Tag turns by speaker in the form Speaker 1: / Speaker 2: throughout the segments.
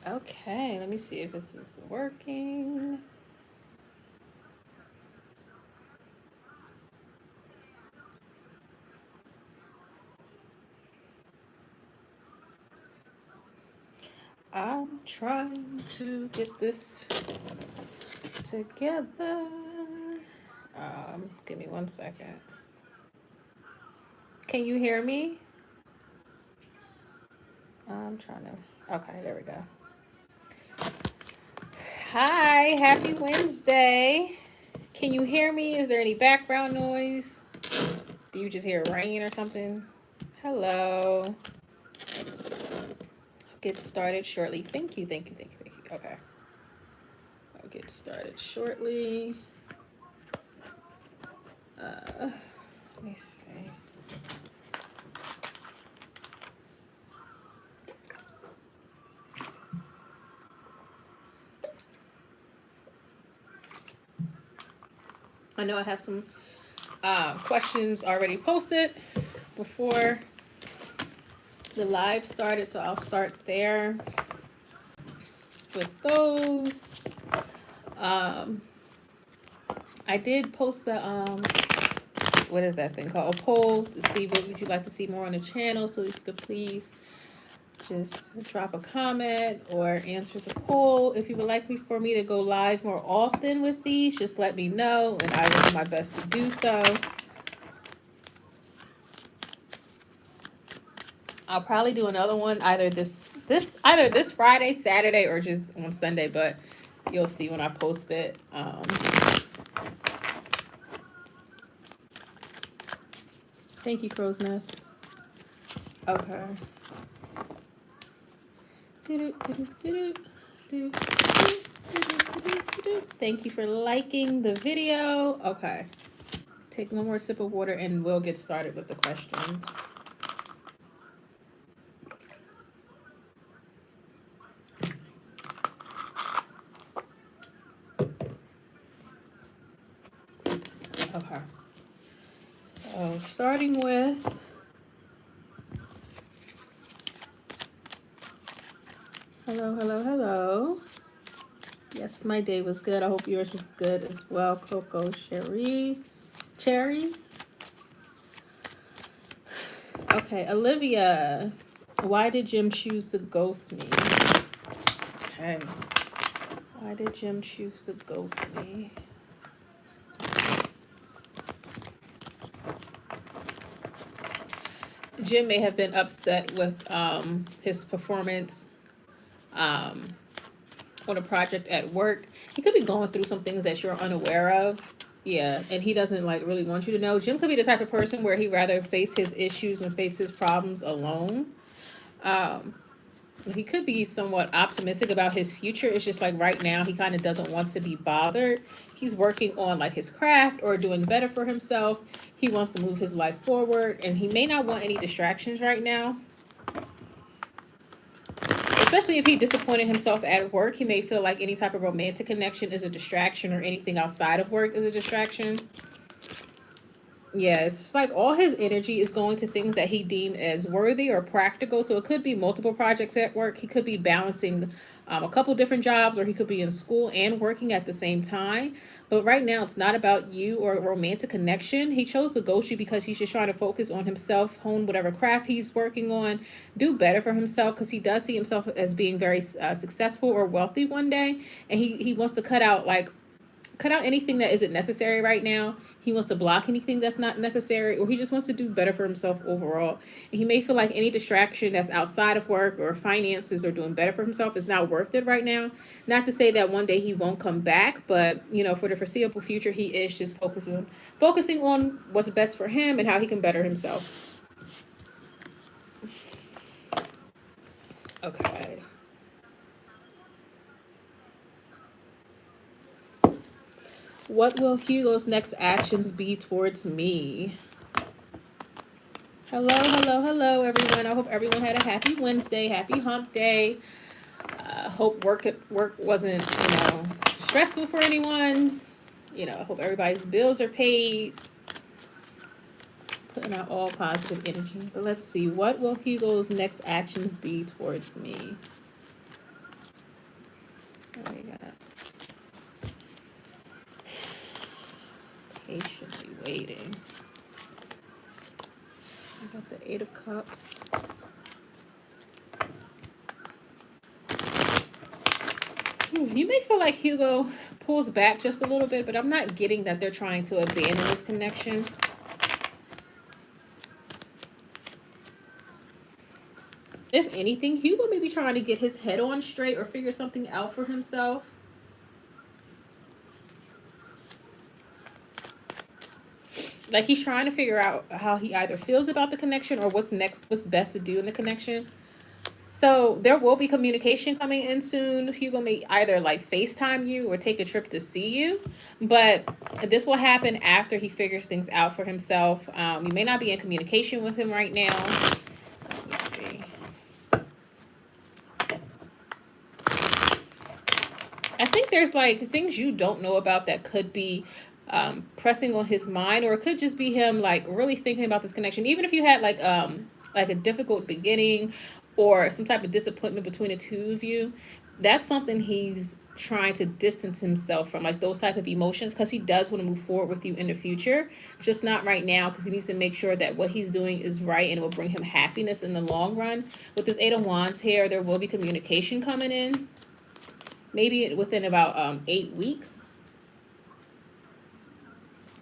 Speaker 1: Okay, let me see if this is working. I'm trying to get this together. Give me 1 second. Can you hear me? I'm trying to. Okay, there we go. Hi, happy Wednesday. Can you hear me? Is there any background noise? Do you just hear rain or something? Hello. I'll get started shortly. Thank you, thank you, thank you, thank you. Okay. I'll get started shortly. Let me see. I know I have some questions already posted before the live started, so I'll start there with those. I did post the what is that thing called? A poll to see what would you like to see more on the channel. So if you could please just drop a comment or answer the poll. If you would like for me to go live more often with these, just let me know and I will do my best to do so. I'll probably do another one either this Friday, Saturday, or just on Sunday, but you'll see when I post it. Thank you, Crow's Nest. Okay. Thank you for liking the video. Okay. Take one more sip of water and we'll get started with the questions. Okay. So starting with hello. Yes, my day was good. I hope yours was good as well. Coco cherries. Okay, Olivia, why did Jim choose to ghost me? Okay. Why did Jim choose to ghost me? Jim may have been upset with his performance on a project at work. He could be going through some things that you're unaware of. Yeah, and he doesn't like really want you to know. Jim could be the type of person where he rather face his issues and face his problems alone. He could be somewhat optimistic about his future. It's just like right now he kind of doesn't want to be bothered. He's working on like his craft or doing better for himself. He wants to move his life forward and he may not want any distractions right now. Especially if he disappointed himself at work, he may feel like any type of romantic connection is a distraction or anything outside of work is a distraction. Yeah, it's like all his energy is going to things that he deemed as worthy or practical. So it could be multiple projects at work. He could be balancing a couple different jobs, or he could be in school and working at the same time. But right now, it's not about you or a romantic connection. He chose to ghost you because he's just trying to focus on himself, hone whatever craft he's working on, do better for himself because he does see himself as being very successful or wealthy one day. And he wants to cut out anything that isn't necessary right now. He wants to block anything that's not necessary, or he just wants to do better for himself overall. And he may feel like any distraction that's outside of work or finances or doing better for himself is not worth it right now. Not to say that one day he won't come back, but for the foreseeable future, he is just focusing on what's best for him and how he can better himself. Okay. What will Hugo's next actions be towards me? Hello, everyone. I hope everyone had a happy Wednesday, happy hump day. Hope work wasn't, stressful for anyone. I hope everybody's bills are paid. Putting out all positive energy. But let's see, what will Hugo's next actions be towards me? We got patiently waiting. I got the Eight of Cups. You may feel like Hugo pulls back just a little bit, but I'm not getting that they're trying to abandon this connection. If anything, Hugo may be trying to get his head on straight or figure something out for himself. Like he's trying to figure out how he either feels about the connection or what's next, what's best to do in the connection. So there will be communication coming in soon. Hugo may either like FaceTime you or take a trip to see you, but this will happen after he figures things out for himself. You may not be in communication with him right now. Let me see. I think there's like things you don't know about that could be pressing on his mind, or it could just be him like really thinking about this connection. Even if you had like a difficult beginning or some type of disappointment between the two of you, that's something he's trying to distance himself from, like those type of emotions, because he does want to move forward with you in the future, just not right now, because he needs to make sure that what he's doing is right and it will bring him happiness in the long run. With this Eight of Wands here, there will be communication coming in, maybe within about 8 weeks.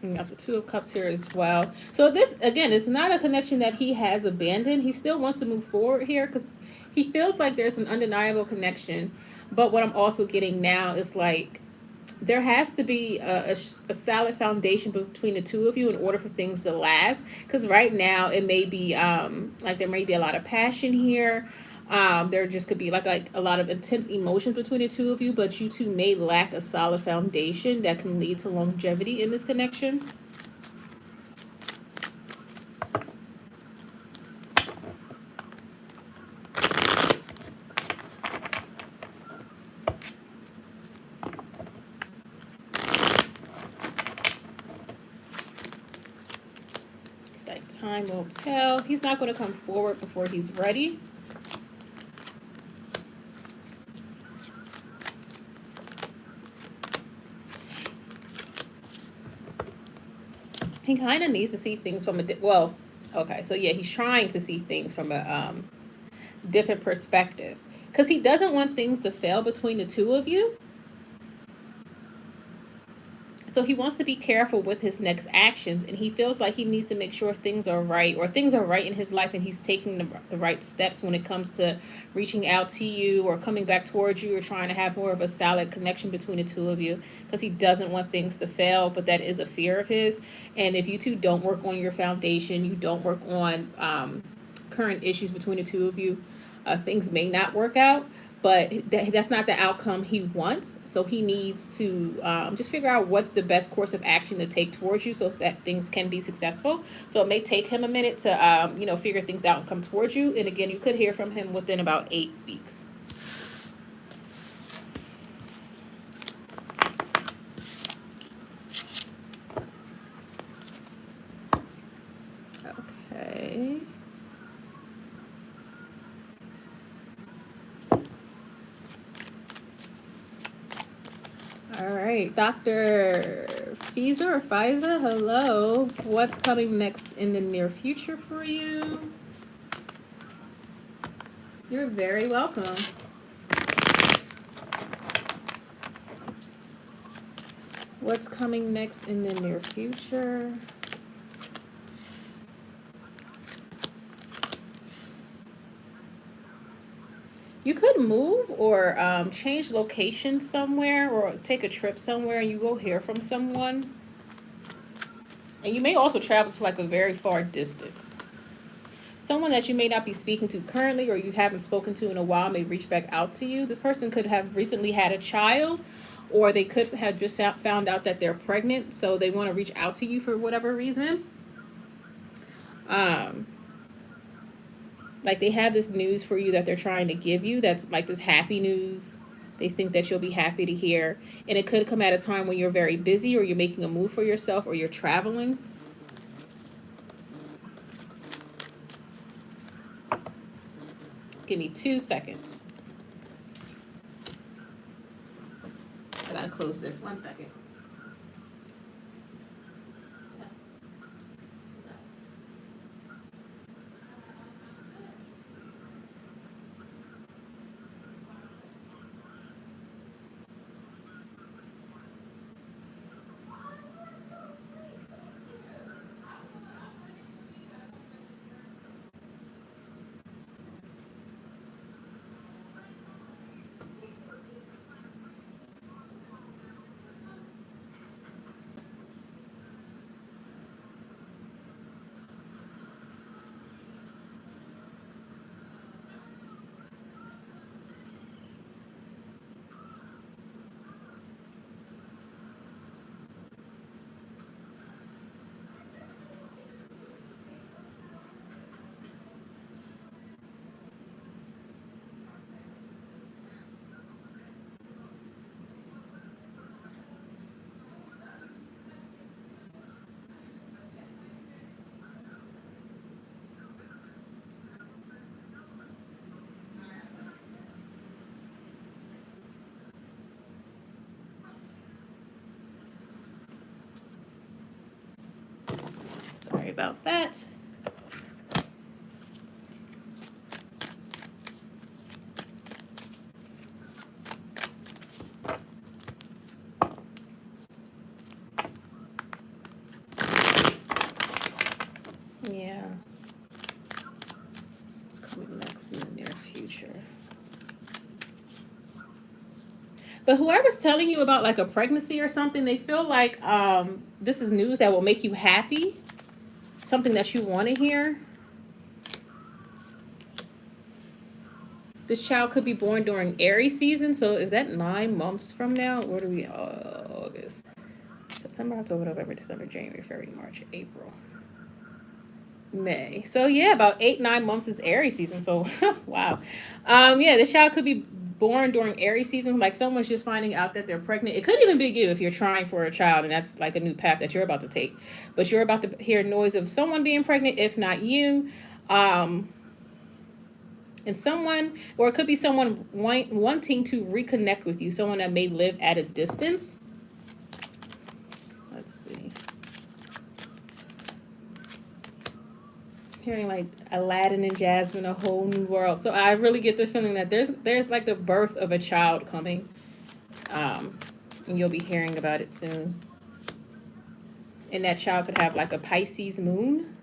Speaker 1: And got the Two of Cups here as well. So this, again, is not a connection that he has abandoned. He still wants to move forward here because he feels like there's an undeniable connection. But what I'm also getting now is like there has to be a solid foundation between the two of you in order for things to last. Because right now it may be like there may be a lot of passion here. There just could be like a lot of intense emotions between the two of you, but you two may lack a solid foundation that can lead to longevity in this connection. It's like time will tell. He's not going to come forward before he's ready. He kind of needs to see things from okay, so yeah, he's trying to see things from a different perspective, because he doesn't want things to fail between the two of you. So he wants to be careful with his next actions, and he feels like he needs to make sure things are right, or things are right in his life, and he's taking the right steps when it comes to reaching out to you or coming back towards you or trying to have more of a solid connection between the two of you, because he doesn't want things to fail. But that is a fear of his. And if you two don't work on your foundation, you don't work on current issues between the two of you, things may not work out. But that's not the outcome he wants. So he needs to just figure out what's the best course of action to take towards you so that things can be successful. So it may take him a minute to, figure things out and come towards you. And again, you could hear from him within about 8 weeks. Okay. All right, Dr. Fiza, hello. What's coming next in the near future for you? You're very welcome. What's coming next in the near future? You could move or change location somewhere or take a trip somewhere, and you will hear from someone. And you may also travel to like a very far distance. Someone that you may not be speaking to currently or you haven't spoken to in a while may reach back out to you. This person could have recently had a child, or they could have just found out that they're pregnant, so they want to reach out to you for whatever reason. Like they have this news for you that they're trying to give you that's like this happy news. They think that you'll be happy to hear. And it could come at a time when you're very busy or you're making a move for yourself or you're traveling. Give me 2 seconds. gotta close this. 1 second. Sorry about that. Yeah. It's coming next in the near future. But whoever's telling you about like a pregnancy or something, they feel like this is news that will make you happy, something that you want to hear. This child could be born during Aries season, so is that 9 months from now? What are we? August, September, October, November, December, January, February, March, April, May. So yeah, about 8-9 months is Aries season. So wow, yeah, this child could be born during Aries season. Like someone's just finding out that they're pregnant. It could even be you if you're trying for a child, and that's like a new path that you're about to take. But you're about to hear noise of someone being pregnant, if not you. And someone, or it could be someone wanting to reconnect with you, someone that may live at a distance. Let's see. Hearing like Aladdin and Jasmine, a whole new world. So I really get the feeling that there's like the birth of a child coming, and you'll be hearing about it soon. And that child could have like a Pisces moon.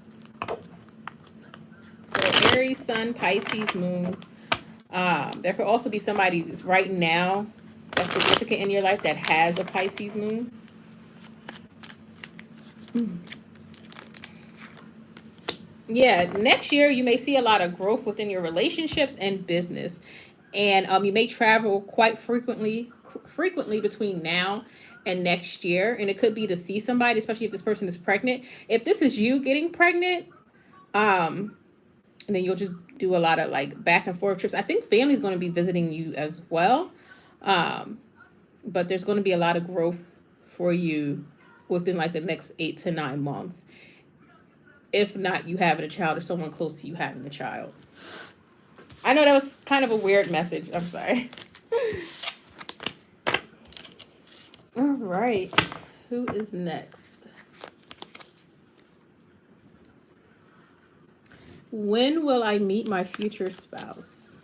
Speaker 1: So Aries, Sun, Pisces, Moon. There could also be somebody who's right now that's significant in your life that has a Pisces moon. Yeah, next year you may see a lot of growth within your relationships and business, and you may travel quite frequently between now and next year, and it could be to see somebody, especially if this person is pregnant. If this is you getting pregnant, and then you'll just do a lot of like back and forth trips. I think family's going to be visiting you as well, but there's going to be a lot of growth for you within like the next 8 to 9 months. If not, you having a child or someone close to you having a child. I know that was kind of a weird message. I'm sorry. All right. Who is next? When will I meet my future spouse?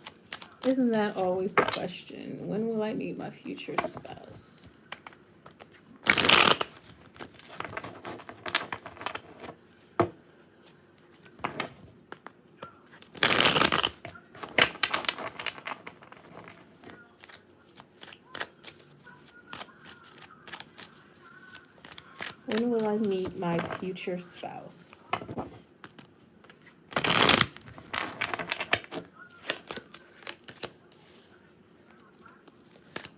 Speaker 1: Isn't that always the question? When will I meet my future spouse? When will I meet my future spouse?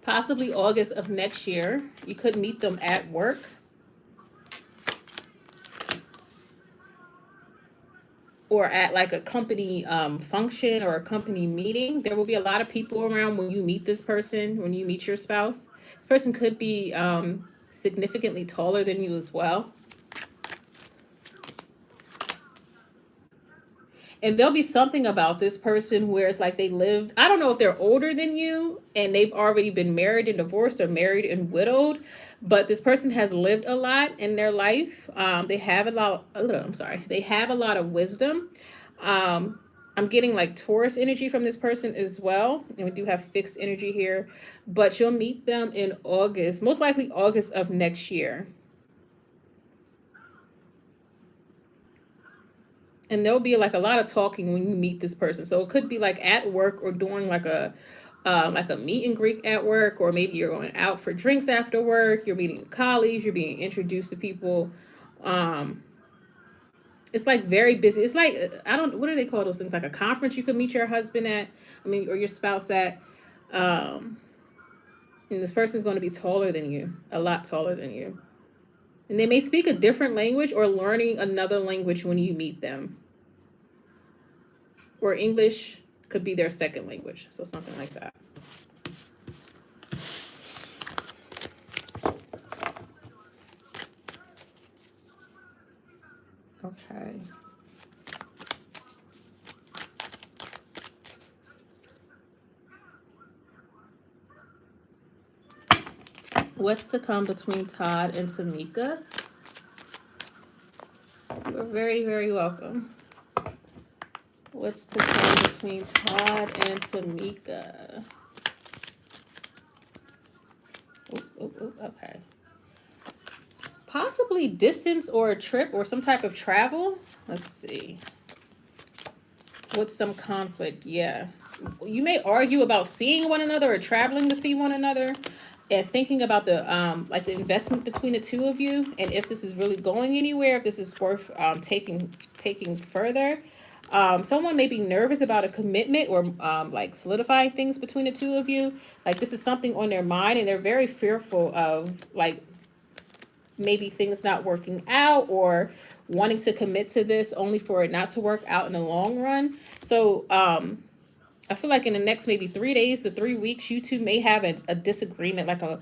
Speaker 1: Possibly August of next year. You could meet them at work. Or at like a company function or a company meeting. There will be a lot of people around when you meet this person, when you meet your spouse. This person could be significantly taller than you as well. And there'll be something about this person where it's like they lived, I don't know if they're older than you and they've already been married and divorced or married and widowed, but this person has lived a lot in their life. They have a lot, I'm sorry, they have a lot of wisdom. Um, I'm getting like Taurus energy from this person as well. And we do have fixed energy here, but you'll meet them in August, most likely August of next year. And there'll be like a lot of talking when you meet this person. So it could be like at work or during like a meet and greet at work, or maybe you're going out for drinks after work. You're meeting colleagues. You're being introduced to people. Um, it's like very busy. It's like I don't, what do they call those things? Like a conference you could meet your husband at. I mean, or your spouse at. Um, and this person's going to be taller than you, a lot taller than you, and they may speak a different language or learning another language when you meet them, or English could be their second language. So something like that. Okay. What's to come between Todd and Tamika? You're very, very welcome. What's to come between Todd and Tamika? Okay. Possibly distance or a trip or some type of travel. Let's see. With some conflict, yeah. You may argue about seeing one another or traveling to see one another, and thinking about the like the investment between the two of you, and if this is really going anywhere, if this is worth taking further. Someone may be nervous about a commitment or like solidifying things between the two of you. Like this is something on their mind, and they're very fearful of like maybe things not working out, or wanting to commit to this only for it not to work out in the long run. So I feel like in the next maybe 3 days to 3 weeks, you two may have a disagreement, like a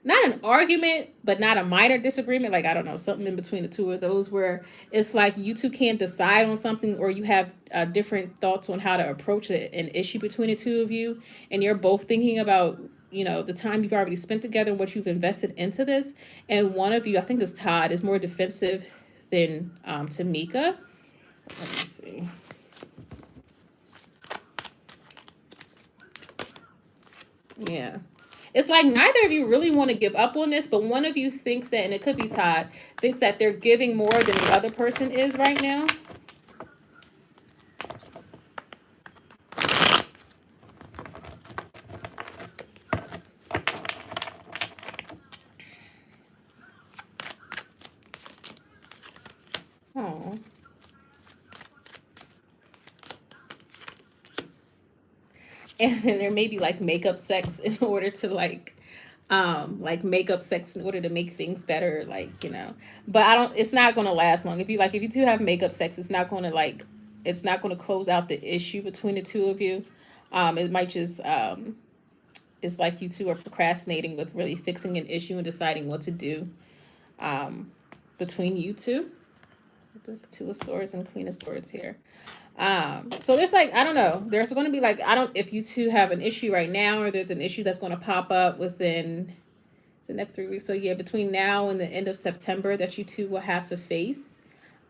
Speaker 1: not an argument, but not a minor disagreement. Like I don't know, something in between the two of those where it's like you two can't decide on something, or you have different thoughts on how to approach an issue between the two of you, and you're both thinking about the time you've already spent together and what you've invested into this. And one of you, I think this Todd, is more defensive than Tamika. Let me see. Yeah. It's like neither of you really want to give up on this, but one of you thinks that, and it could be Todd, thinks that they're giving more than the other person is right now. Oh. And then there may be like makeup sex in order to like makeup sex in order to make things better, but I don't, it's not going to last long. If you two have makeup sex, it's not going to close out the issue between the two of you. It might just it's like you two are procrastinating with really fixing an issue and deciding what to do um between you two. The Two of Swords and Queen of Swords here. So there's like, I don't know. There's going to be like, I don't, if you two have an issue right now, or there's an issue that's going to pop up within the next 3 weeks. So yeah, between now and the end of September, that you two will have to face.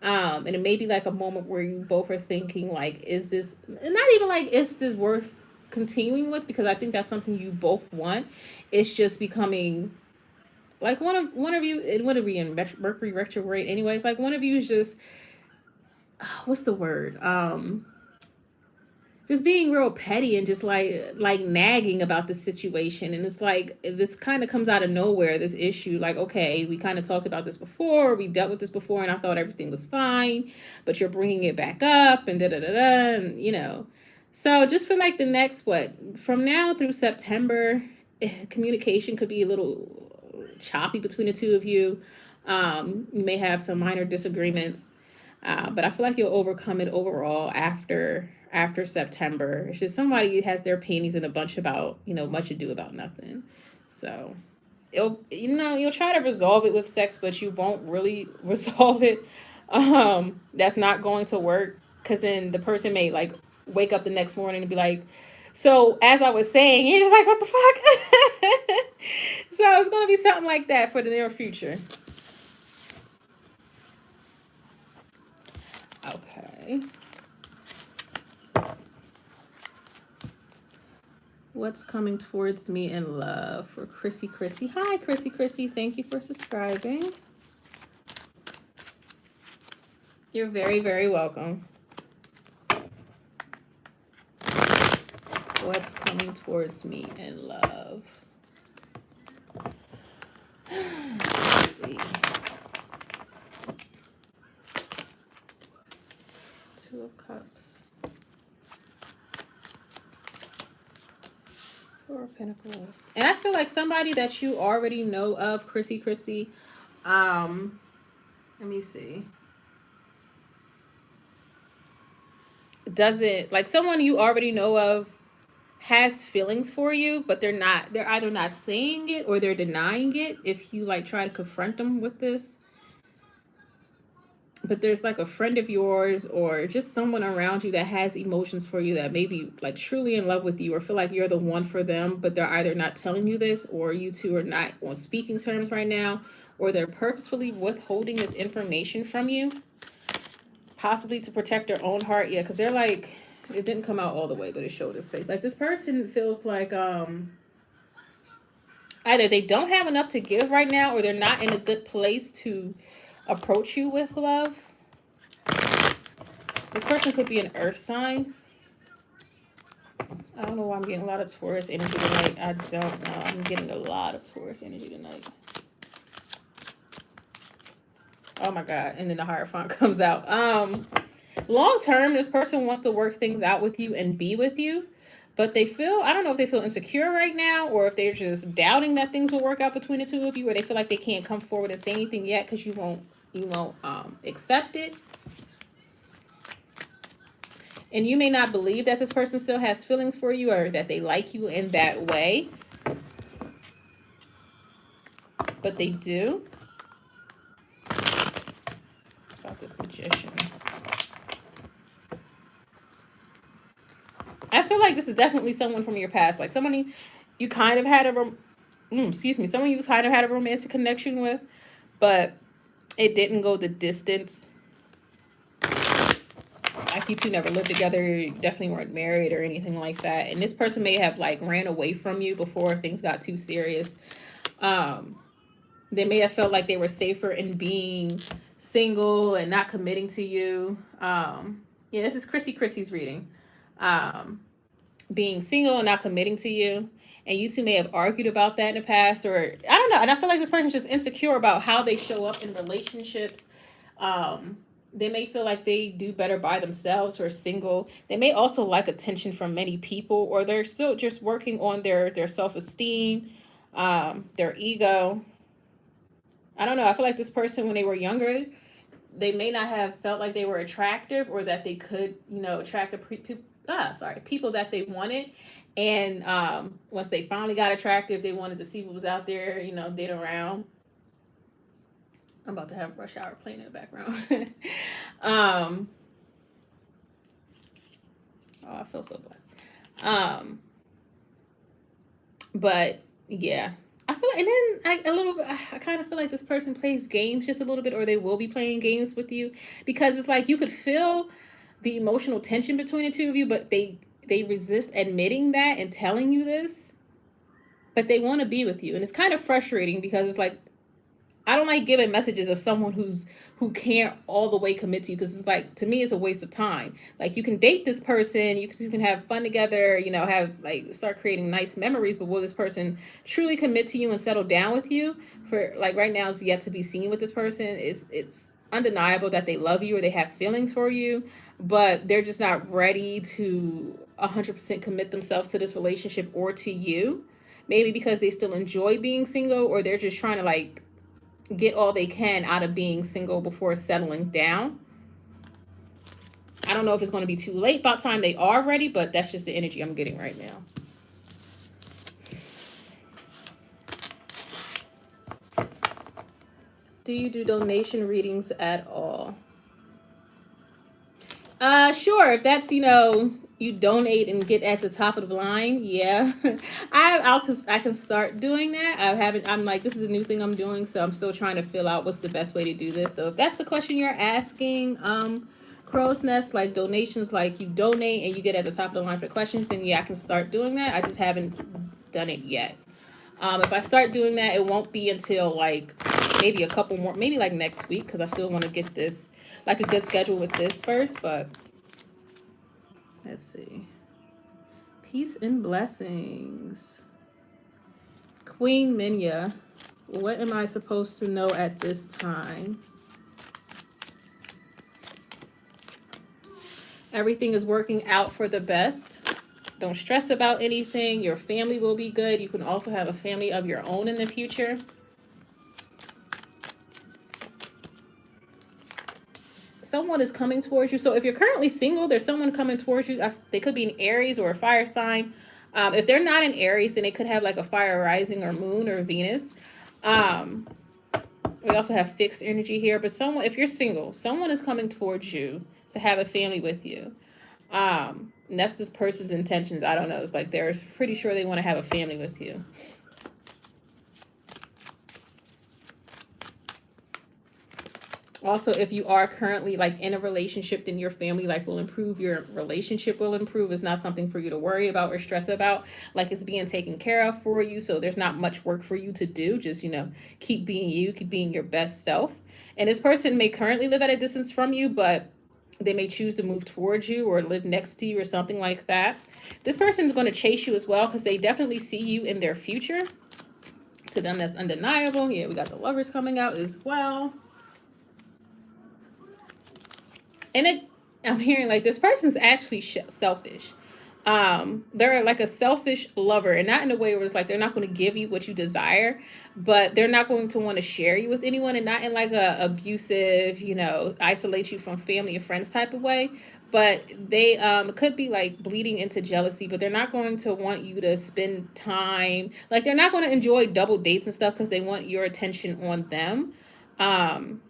Speaker 1: And it may be like a moment where you both are thinking like, is this, not even like, is this worth continuing with? Because I think that's something you both want. It's just becoming like one of you, it would be in Mercury retrograde anyways. Like one of you is just, what's the word? Just being real petty and just like nagging about the situation. And it's like this kind of comes out of nowhere, this issue. Like, okay, we kind of talked about this before, we dealt with this before, and I thought everything was fine, but you're bringing it back up, and da da da da, and so just for like the next, what, from now through September, communication could be a little choppy between the two of you. You may have some minor disagreements, but I feel like you'll overcome it overall after September. It's just somebody has their panties in a bunch about much ado about nothing. So you'll try to resolve it with sex, but you won't really resolve it. That's not going to work. Because then the person may like wake up the next morning and be like, so as I was saying, you're just like, what the fuck? So it's going to be something like that for the near future. Okay. What's coming towards me in love for Chrissy Chrissy? Hi, Chrissy Chrissy. Thank you for subscribing. You're very, very welcome. What's coming towards me in love? Let's see. Two of Cups. Four of Pentacles. And I feel like somebody that you already know of, Chrissy Chrissy. Let me see. Doesn't, like, someone you already know of has feelings for you, but they're either not saying it or they're denying it if you like try to confront them with this. But there's like a friend of yours or just someone around you that has emotions for you, that may be like truly in love with you or feel like you're the one for them, but they're either not telling you this, or you two are not on speaking terms right now, or they're purposefully withholding this information from you, possibly to protect their own heart. Yeah, because they're like, it didn't come out all the way, but it showed his face. Like, this person feels like either they don't have enough to give right now, or they're not in a good place to approach you with love. This person could be an earth sign. I don't know why I'm getting a lot of Taurus energy tonight. I don't know. I'm getting a lot of Taurus energy tonight. Oh my God. And then the Hierophant comes out. Long term, this person wants to work things out with you and be with you. But they feel, I don't know if they feel insecure right now, or if they're just doubting that things will work out between the two of you, or they feel like they can't come forward and say anything yet because you won't accept it. And you may not believe that this person still has feelings for you, or that they like you in that way. But they do. It's about this Magician. I feel like this is definitely someone from your past. Like somebody you kind of had someone you kind of had a romantic connection with, but it didn't go the distance. Like you two never lived together, you definitely weren't married or anything like that. And this person may have like ran away from you before things got too serious. They may have felt like they were safer in being single and not committing to you. Yeah, this is Chrissy's reading. Being single and not committing to you. And you two may have argued about that in the past, or I don't know. And I feel like this person's just insecure about how they show up in relationships. They may feel like they do better by themselves or single. They may also like attention from many people, or they're still just working on their self-esteem, their ego. I don't know. I feel like this person, when they were younger, they may not have felt like they were attractive, or that they could, attract the people that they wanted. And once they finally got attractive, they wanted to see what was out there, date around. I'm about to have Rush Hour playing in the background. Oh, I feel so blessed. But yeah, I feel like, and then I kind of feel like this person plays games just a little bit, or they will be playing games with you, because it's like you could feel the emotional tension between the two of you, but they resist admitting that and telling you this, but they want to be with you. And it's kind of frustrating, because it's like, I don't like giving messages of someone who can't all the way commit to you, because it's like, to me, it's a waste of time. Like, you can date this person, you can have fun together, have like start creating nice memories, but will this person truly commit to you and settle down with you? For like right now, it's yet to be seen with this person. It's undeniable that they love you or they have feelings for you, but they're just not ready to 100% commit themselves to this relationship or to you. Maybe because they still enjoy being single, or they're just trying to like get all they can out of being single before settling down. I don't know if it's going to be too late by the time they are ready, but that's just the energy I'm getting right now. Do you do donation readings at all? Sure. If that's, you donate and get at the top of the line, yeah. I can start doing that. I haven't. I'm like, this is a new thing I'm doing, so I'm still trying to fill out what's the best way to do this. So if that's the question you're asking, Crow's Nest, like donations, like you donate and you get at the top of the line for questions, then yeah, I can start doing that. I just haven't done it yet. If I start doing that, it won't be until like maybe a couple more, maybe like next week, because I still want to get this like a good schedule with this first. But let's see. Peace and blessings. Queen Minya. What am I supposed to know at this time? Everything is working out for the best. Don't stress about anything. Your family will be good. You can also have a family of your own in the future. Someone is coming towards you. So if you're currently single, there's someone coming towards you. They could be an Aries or a fire sign. If they're not an Aries, then they could have like a fire rising or moon or Venus. Um, we also have fixed energy here. But someone, if you're single, someone is coming towards you to have a family with you. And that's this person's intentions. I don't know. It's like they're pretty sure they want to have a family with you. Also, if you are currently like in a relationship, then your family like will improve, your relationship will improve. It's not something for you to worry about or stress about. Like it's being taken care of for you, so there's not much work for you to do. Just keep being you, keep being your best self. And this person may currently live at a distance from you, but they may choose to move towards you or live next to you or something like that. This person is going to chase you as well, because they definitely see you in their future. To them, that's undeniable. Yeah, we got the Lovers coming out as well. And I'm hearing like this person's actually selfish. They're like a selfish lover, and not in a way where it's like they're not going to give you what you desire, but they're not going to want to share you with anyone, and not in like a abusive, isolate you from family and friends type of way. But they could be like bleeding into jealousy, but they're not going to want you to spend time. Like they're not going to enjoy double dates and stuff because they want your attention on them. Um,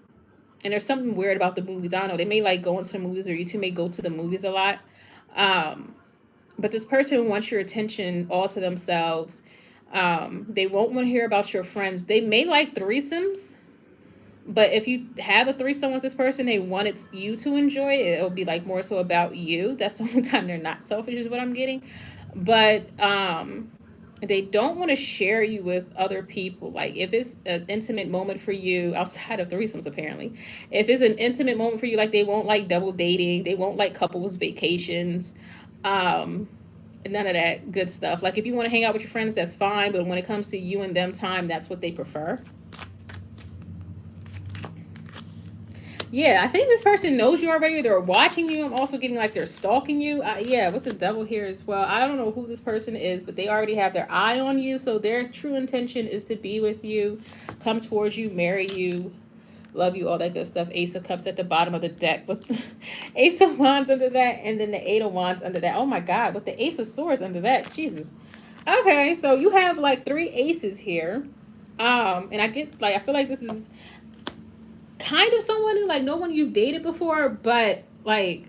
Speaker 1: and there's something weird about the movies. I don't know. They may like go into the movies, or you two may go to the movies a lot. Um, but this person wants your attention all to themselves. They won't want to hear about your friends. They may like threesomes, but if you have a threesome with this person, they want you to enjoy it. It'll be like more so about you. That's the only time they're not selfish, is what I'm getting. But they don't want to share you with other people. Like if it's an intimate moment for you outside of threesomes, apparently, if it's an intimate moment for you, like they won't like double dating, they won't like couples vacations, um, none of that good stuff. Like if you want to hang out with your friends, that's fine, but when it comes to you and them time, that's what they prefer. Yeah, I think this person knows you already. They're watching you. I'm also getting like they're stalking you. Yeah, with the devil here as well. I don't know who this person is, but they already have their eye on you. So their true intention is to be with you, come towards you, marry you, love you, all that good stuff. Ace of Cups at the bottom of the deck with Ace of Wands under that, and then the Eight of Wands under that. Oh my God, with the Ace of Swords under that. Jesus. Okay, so you have like three aces here. And I feel like this is kind of someone who like no one you've dated before, but like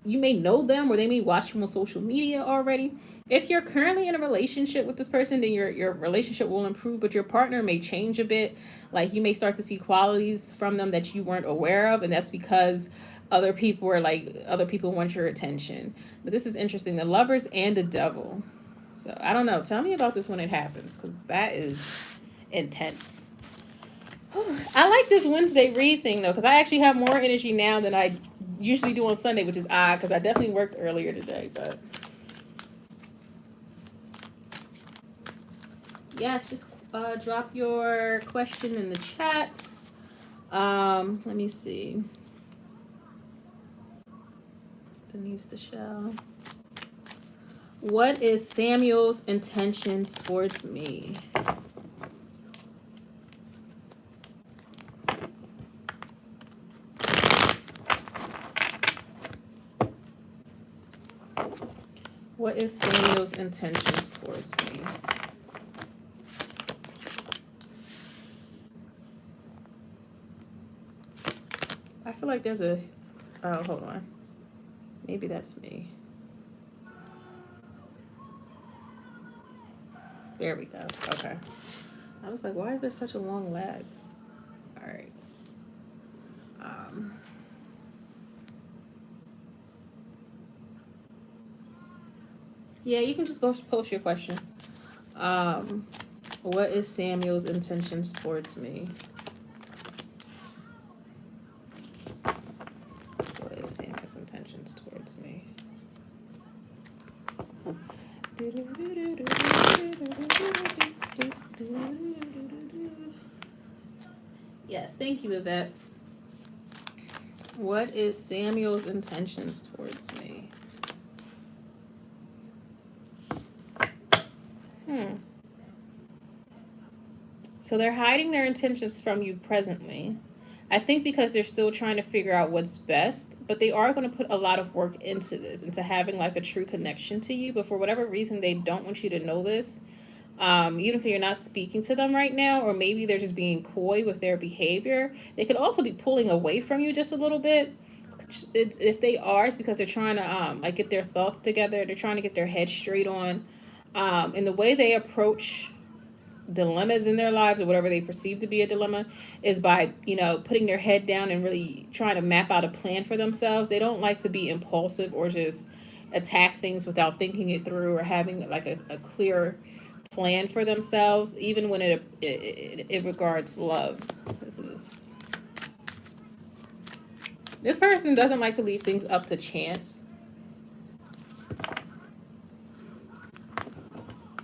Speaker 1: you may know them or they may watch you on social media already. If you're currently in a relationship with this person, then your relationship will improve, but your partner may change a bit. Like you may start to see qualities from them that you weren't aware of, and that's because other people want your attention. But this is interesting. The Lovers and the Devil. So I don't know. Tell me about this when it happens, because that is intense. I like this Wednesday read thing though, because I actually have more energy now than I usually do on Sunday, which is odd because I definitely worked earlier today. But yes, just drop your question in the chat. Let me see. Denise the Shell. What is Samuel's intentions towards me? What is Samuel's intentions towards me? I feel like there's a... Oh, hold on. Maybe that's me. There we go. Okay. I was like, why is there such a long lag? All right. Um, yeah, you can just post your question. Um, what is Samuel's intentions towards me? What is Samuel's intentions towards me? Yes, thank you, Yvette. What is Samuel's intentions towards me? So they're hiding their intentions from you presently. I think because they're still trying to figure out what's best, but they are going to put a lot of work into this, into having like a true connection to you. But for whatever reason, they don't want you to know this. Even if you're not speaking to them right now, or maybe they're just being coy with their behavior, they could also be pulling away from you just a little bit. If they are, it's because they're trying to like get their thoughts together. They're trying to get their head straight on. And the way they approach dilemmas in their lives, or whatever they perceive to be a dilemma, is by putting their head down and really trying to map out a plan for themselves. They don't like to be impulsive or just attack things without thinking it through or having like a clear plan for themselves, even when it regards love. This person doesn't like to leave things up to chance.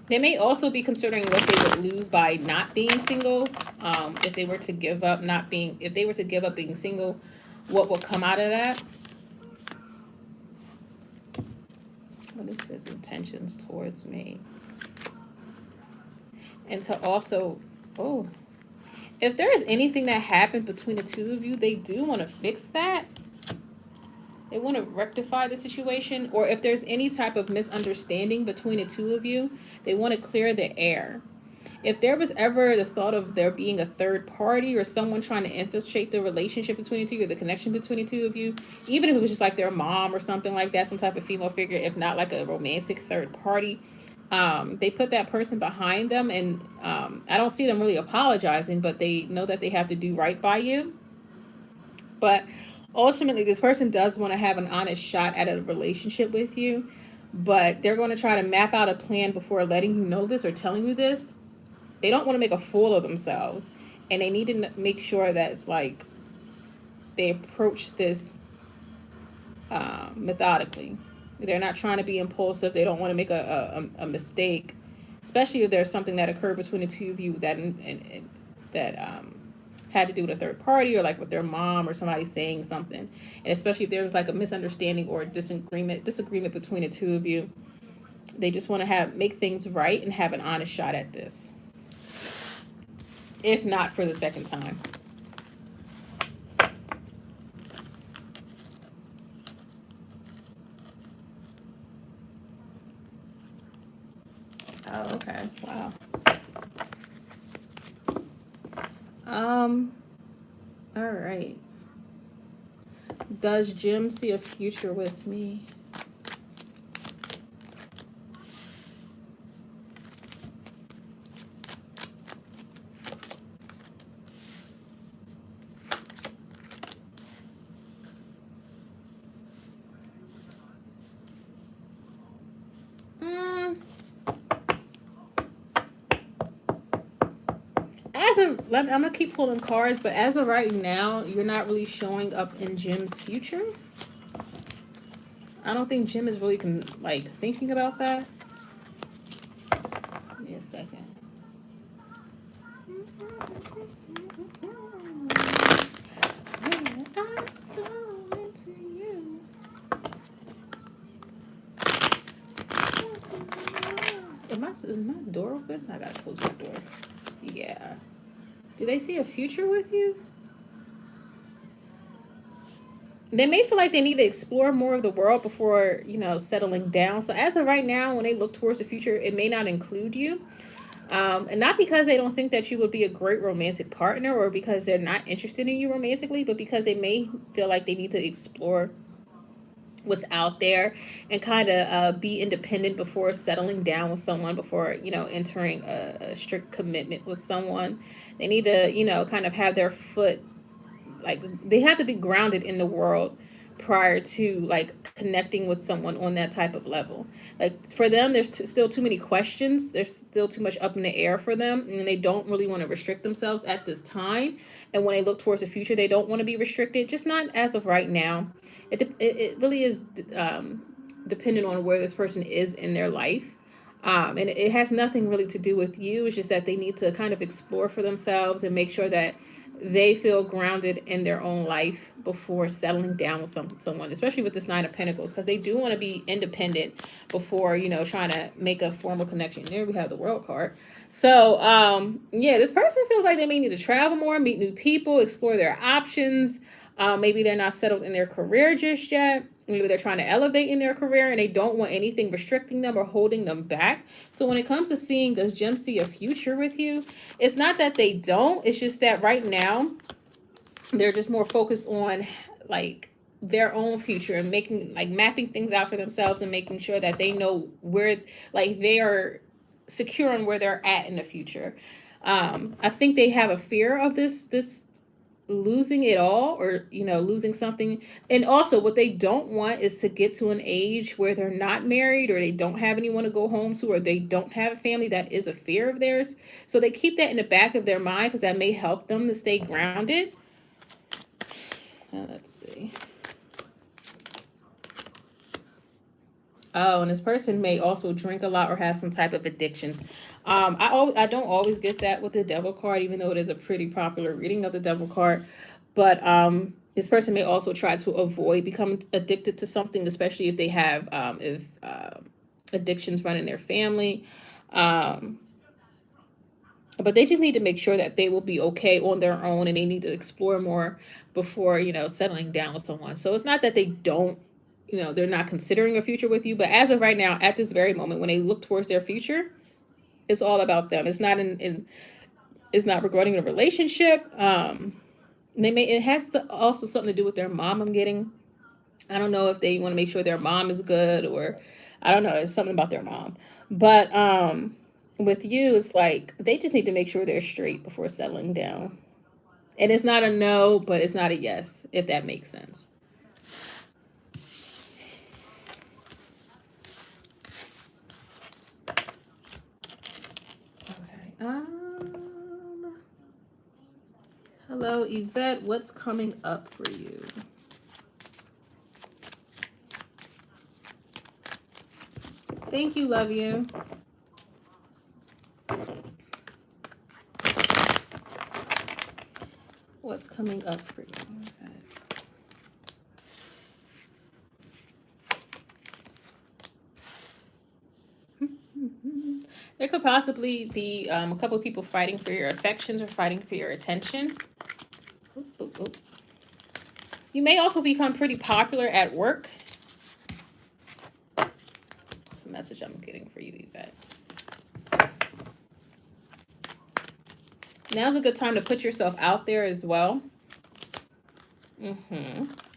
Speaker 1: They may also be considering what they would lose by not being single. If they were to give up if they were to give up being single, what will come out of that? What is his intentions towards me? And to also, if there is anything that happened between the two of you, they do want to fix that. They want to rectify the situation. Or if there's any type of misunderstanding between the two of you, they want to clear the air. If there was ever the thought of there being a third party or someone trying to infiltrate the relationship between the two, or the connection between the two of you, even if it was just like their mom or something like that, some type of female figure, if not like a romantic third party, they put that person behind them. And I don't see them really apologizing, but they know that they have to do right by you. But ultimately, this person does want to have an honest shot at a relationship with you, but they're going to try to map out a plan before letting you know this or telling you this. They don't want to make a fool of themselves, and they need to make sure that it's like they approach this methodically. They're not trying to be impulsive. They don't want to make a mistake, especially if there's something that occurred between the two of you that had to do with a third party, or like with their mom or somebody saying something. And especially if there was like a misunderstanding or a disagreement between the two of you. They just want to make things right and have an honest shot at this, if not for the second time. Oh, okay. Wow. All right. Does Jim see a future with me? I'm gonna keep pulling cards, but as of right now, you're not really showing up in Jim's future. I don't think Jim is really thinking about that. Give me a second. I'm so into you. Is my door open? I gotta close my door. Yeah. Do they see a future with you? They may feel like they need to explore more of the world before, settling down. So as of right now, when they look towards the future, it may not include you. And not because they don't think that you would be a great romantic partner, or because they're not interested in you romantically, but because they may feel like they need to explore what's out there, and kind of be independent before settling down with someone, before entering a strict commitment with someone. They need to kind of have their foot, like they have to be grounded in the world prior to like connecting with someone on that type of level. Like for them, there's still too many questions, there's still too much up in the air for them, and they don't really want to restrict themselves at this time. And when they look towards the future, they don't want to be restricted, just not as of right now. It really is dependent on where this person is in their life. And it has nothing really to do with you. It's just that they need to kind of explore for themselves and make sure that they feel grounded in their own life before settling down with someone, especially with this Nine of Pentacles, because they do want to be independent before trying to make a formal connection. There we have the World card. So yeah, this person feels like they may need to travel more, meet new people, explore their options. Maybe they're not settled in their career just yet. Maybe they're trying to elevate in their career and they don't want anything restricting them or holding them back. So when it comes to seeing, does Gem see a future with you? It's not that they don't. It's just that right now they're just more focused on like their own future and making like mapping things out for themselves and making sure that they know where, like, they are secure on where they're at in the future. I think they have a fear of this losing it all, or losing something. And also what they don't want is to get to an age where they're not married, or they don't have anyone to go home to, or they don't have a family. That is a fear of theirs, so they keep that in the back of their mind because that may help them to stay grounded. Let's see. Oh, and this person may also drink a lot or have some type of addictions. I don't always get that with the Devil card, even though it is a pretty popular reading of the Devil card. But this person may also try to avoid becoming addicted to something, especially if they have if addictions run in their family. But they just need to make sure that they will be okay on their own, and they need to explore more before settling down with someone. So it's not that they don't, they're not considering a future with you, but as of right now, at this very moment, when they look towards their future, it's all about them. It's not it's not regarding a relationship. It has to also something to do with their mom, I'm getting. I don't know if they want to make sure their mom is good, or I don't know, it's something about their mom. But with you, it's like they just need to make sure they're straight before settling down. And it's not a no, but it's not a yes, if that makes sense. Okay. Hello, Yvette. What's coming up for you? Thank you, love you. What's coming up for you? Okay. There could possibly be a couple of people fighting for your affections or fighting for your attention. Oop, oop, oop. You may also become pretty popular at work. That's the message I'm getting for you, Yvette. Now's a good time to put yourself out there as well.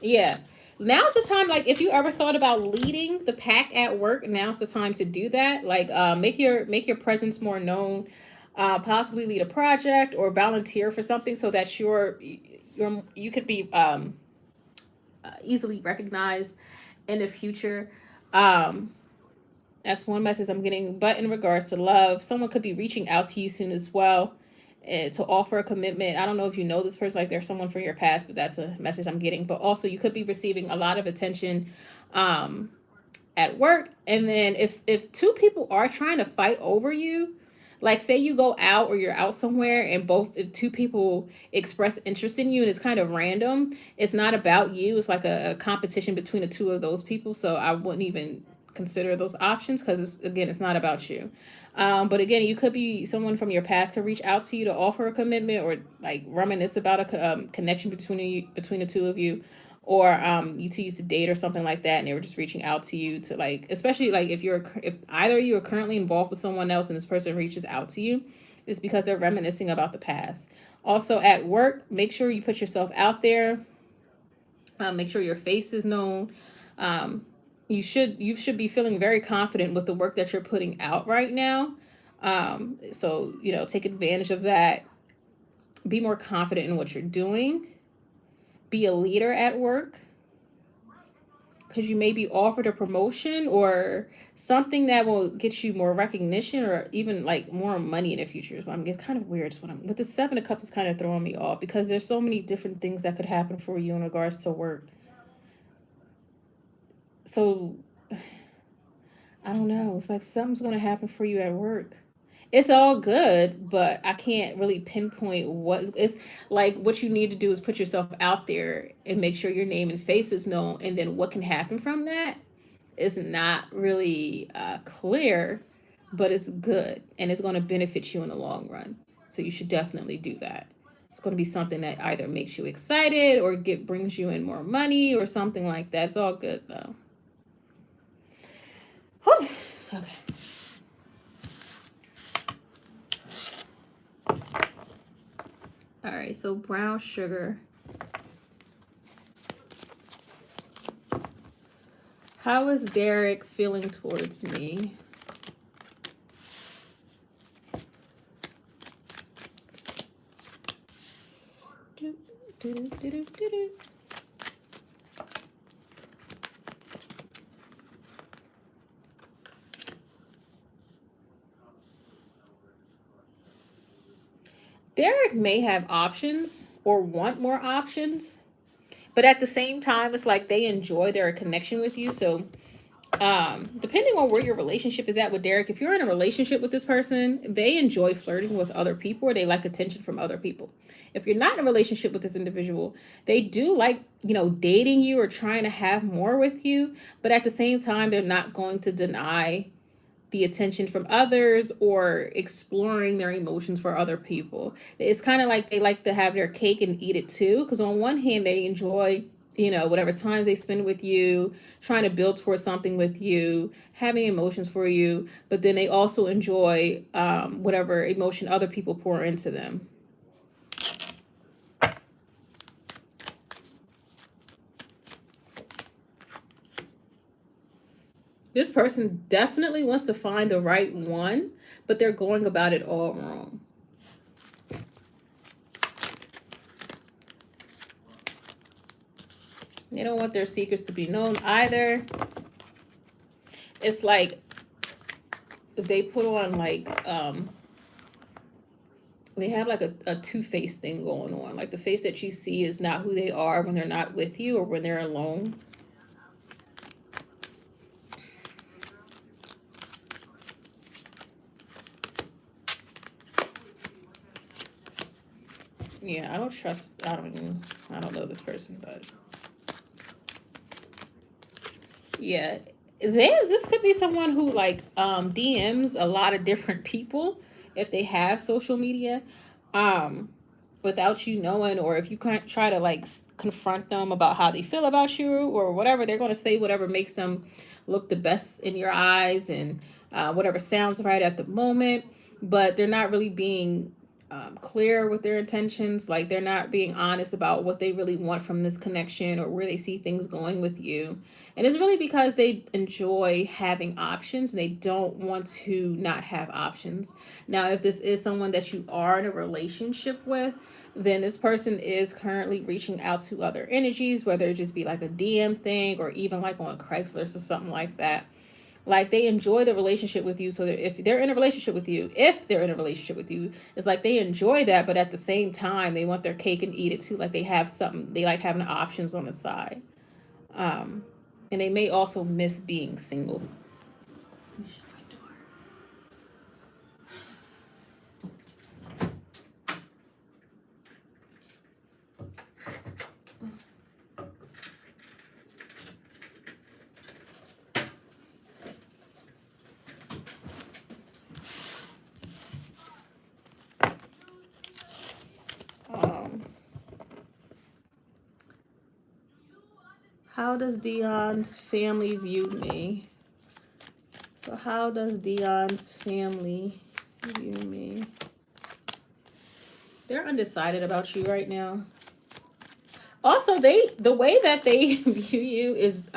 Speaker 1: Yeah. Now's the time, like, if you ever thought about leading the pack at work, now's the time to do that. Like, make your presence more known. Possibly lead a project or volunteer for something so that you could be easily recognized in the future. That's one message I'm getting. But in regards to love, someone could be reaching out to you soon as well, to offer a commitment. I don't know if you know this person, like there's someone from your past, but that's a message I'm getting. But also, you could be receiving a lot of attention at work. And then if two people are trying to fight over you, like say you go out or you're out somewhere and if two people express interest in you and it's kind of random, it's not about you. It's like a competition between the two of those people. So I wouldn't even consider those options because it's not about you. But again, you could be someone from your past could reach out to you to offer a commitment or like reminisce about a connection between the two of you, or you two used to date or something like that, and they were just reaching out to you to, like, especially like if either of you are currently involved with someone else and this person reaches out to you, it's because they're reminiscing about the past. Also at work, make sure you put yourself out there. Make sure your face is known. You should be feeling very confident with the work that you're putting out right now. So, take advantage of that. Be more confident in what you're doing. Be a leader at work, because you may be offered a promotion or something that will get you more recognition or even like more money in the future. So it's kind of weird. So with the Seven of Cups, is kind of throwing me off because there's so many different things that could happen for you in regards to work. So I don't know. It's like something's going to happen for you at work. It's all good, but I can't really pinpoint what it's like. What you need to do is put yourself out there and make sure your name and face is known, and then what can happen from that is not really clear, but it's good and it's going to benefit you in the long run. So you should definitely do that. It's going to be something that either makes you excited or brings you in more money or something like that. It's all good though. Whew. Okay. All right, so brown sugar. How is Derek feeling towards me? Derek may have options or want more options, but at the same time, it's like they enjoy their connection with you. So, depending on where your relationship is at with Derek, if you're in a relationship with this person, they enjoy flirting with other people or they like attention from other people. If you're not in a relationship with this individual, they do like, dating you or trying to have more with you, but at the same time, they're not going to deny the attention from others or exploring their emotions for other people. It's kind of like they like to have their cake and eat it too, because on one hand they enjoy, whatever times they spend with you, trying to build towards something with you, having emotions for you, but then they also enjoy whatever emotion other people pour into them. This person definitely wants to find the right one, but they're going about it all wrong. They don't want their secrets to be known either. It's like they put on like they have like a two-faced thing going on. Like the face that you see is not who they are when they're not with you or when they're alone. Yeah, I don't know this person, but yeah, this could be someone who like DMs a lot of different people if they have social media, um, without you knowing, or if you can't try to like confront them about how they feel about you or whatever, they're going to say whatever makes them look the best in your eyes and whatever sounds right at the moment, but they're not really being clear with their intentions. Like they're not being honest about what they really want from this connection or where they see things going with you. And it's really because they enjoy having options and they don't want to not have options. Now, if this is someone that you are in a relationship with, then this person is currently reaching out to other energies, whether it just be like a DM thing or even like on Craigslist or something like that. Like they enjoy the relationship with you, so that if they're in a relationship with you, it's like they enjoy that, but at the same time they want their cake and eat it too. Like they have something, they like having options on the side. um and they may also miss being single. um how does Dion's family view me? So how does Dion's family view me? They're undecided about you right now. Also, the way that they view you is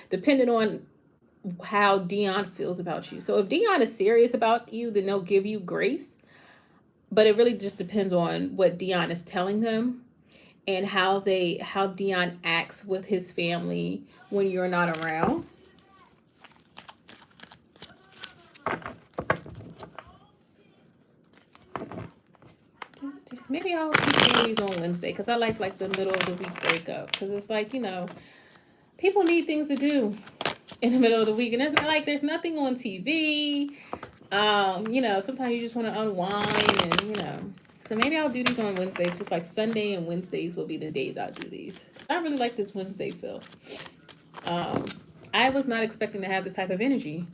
Speaker 1: dependent on how Dion feels about you. So if Dion is serious about you, then they'll give you grace. But it really just depends on what Dion is telling them and how Dion acts with his family when you're not around. Maybe I'll keep doing these on Wednesday because I like the middle of the week breakup because it's like people need things to do in the middle of the week and it's not like there's nothing on TV. Sometimes you just want to unwind and. So maybe I'll do these on Wednesdays. Just like Sunday and Wednesdays will be the days I'll do these. Cause I really like this Wednesday feel. Um, I was not expecting to have this type of energy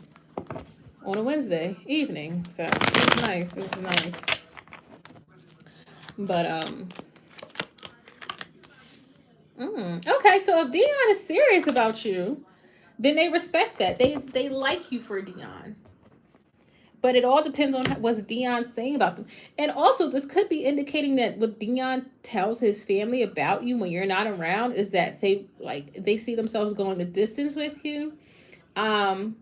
Speaker 1: on a Wednesday evening. So it was nice. It was nice. But okay. So if Dion is serious about you, then they respect that. They like you for Dion. But it all depends on what's Dion saying about them. And also, this could be indicating that what Dion tells his family about you when you're not around is that they see themselves going the distance with you. Um,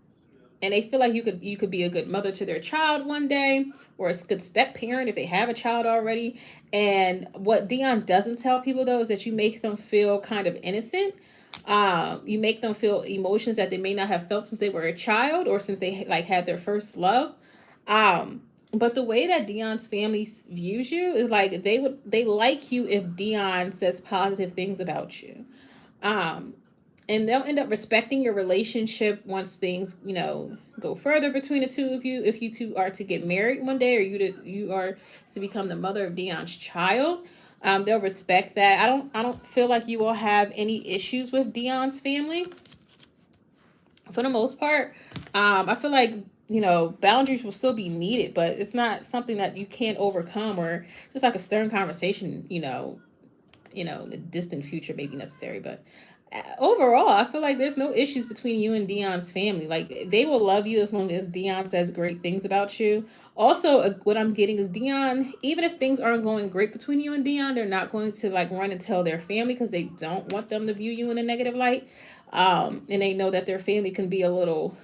Speaker 1: and they feel like you could be a good mother to their child one day or a good step parent if they have a child already. And what Dion doesn't tell people though is that you make them feel kind of innocent. You make them feel emotions that they may not have felt since they were a child or since they like had their first love. um but the way that Dion's family views you is like they like you if Dion says positive things about you. um and they'll end up respecting your relationship once things go further between the two of you, if you two are to get married one day or you are to become the mother of Dion's child. They'll respect that. I don't feel like you will have any issues with Dion's family for the most part. I feel like boundaries will still be needed, but it's not something that you can't overcome, or just like a stern conversation in the distant future may be necessary. But overall, I feel like there's no issues between you and Dion's family. Like they will love you as long as Dion says great things about you. Also, what I'm getting is Dion, even if things aren't going great between you and Dion, they're not going to like run and tell their family because they don't want them to view you in a negative light. And they know that their family can be a little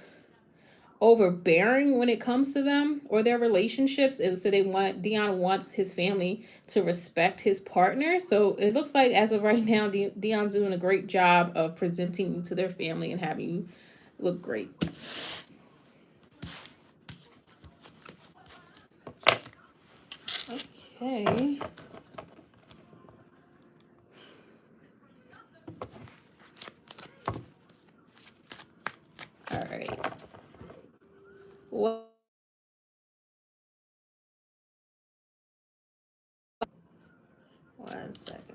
Speaker 1: overbearing when it comes to them or their relationships, and so Dion wants his family to respect his partner. So it looks like as of right now, Dion's doing a great job of presenting you to their family and having you look great. Okay. All right. What? One second.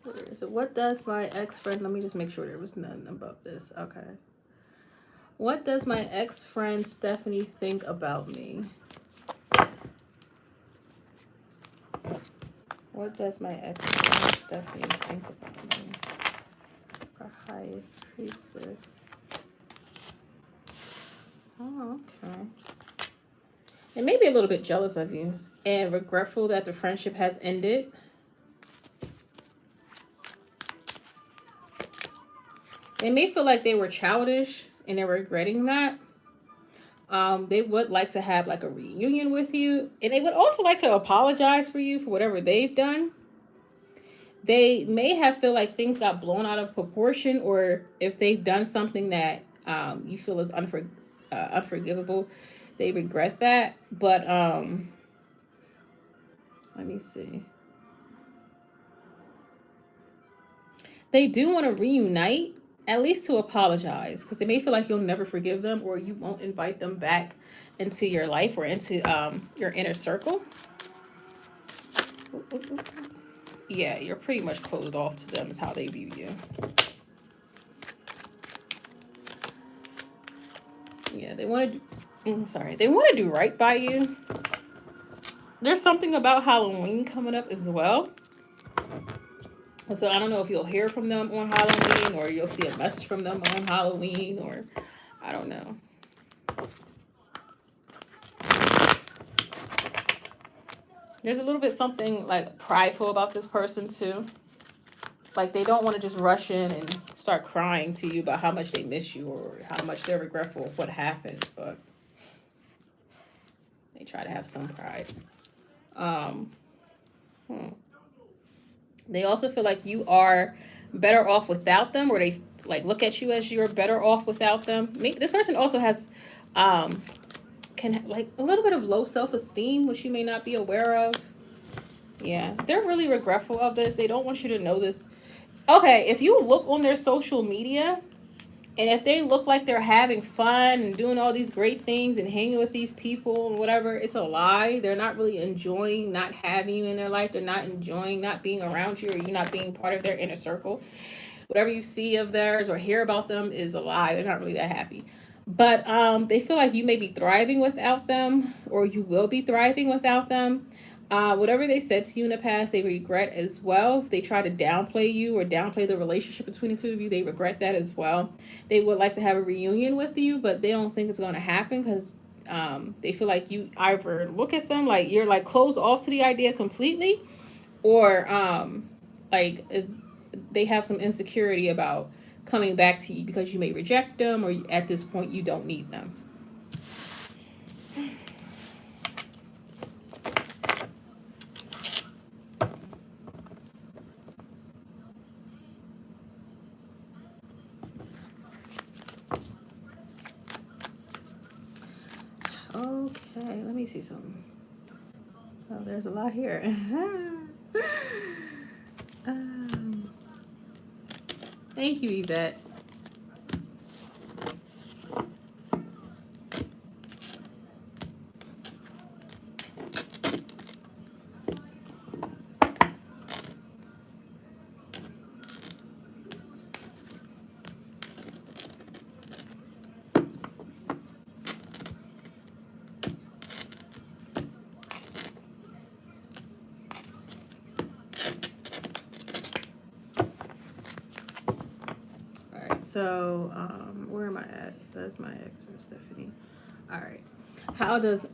Speaker 1: Where is it? What does my ex-friend, let me just make sure there was none about this. Okay. What does my ex-friend Stephanie think about me? What does my ex-friend Stephanie think about me? Our highest priestess. Oh, okay. They may be a little bit jealous of you and regretful that the friendship has ended. They may feel like they were childish and they're regretting that. They would like to have like a reunion with you, and they would also like to apologize for you for whatever they've done. They may have feel like things got blown out of proportion, or if they've done something that you feel is unforgivable, they regret that. But let me see. They do want to reunite, at least to apologize, because they may feel like you'll never forgive them or you won't invite them back into your life or into your inner circle. Yeah, you're pretty much closed off to them is how they view you. Yeah, they want to they want to do right by you. There's something about Halloween coming up as well. So I don't know if you'll hear from them on Halloween or you'll see a message from them on Halloween, or I don't know. There's a little bit something like prideful about this person too. Like they don't want to just rush in and start crying to you about how much they miss you or how much they're regretful of what happened, but they try to have some pride. Um, They also feel like you are better off without them, or they like look at you as you're better off without them. This person also has can like a little bit of low self-esteem, which you may not be aware of. Yeah, they're really regretful of this. They don't want you to know this. Okay, if you look on their social media, and if they look like they're having fun and doing all these great things and hanging with these people and whatever, it's a lie. They're not really enjoying not having you in their life. They're not enjoying not being around you, or you not being part of their inner circle. Whatever you see of theirs or hear about them is a lie. They're not really that happy. But they feel like you may be thriving without them, or you will be thriving without them. Whatever they said to you in the past, they regret as well. If they try to downplay you or downplay the relationship between the two of you, they regret that as well. They would like to have a reunion with you, but they don't think it's going to happen because they feel like you either look at them like you're like closed off to the idea completely, or like they have some insecurity about coming back to you because you may reject them, or at this point you don't need them. Okay, let me see something. Oh, there's a lot here. um, Thank you, Yvette. So, where am I at? That's my ex for Stephanie. All right. How does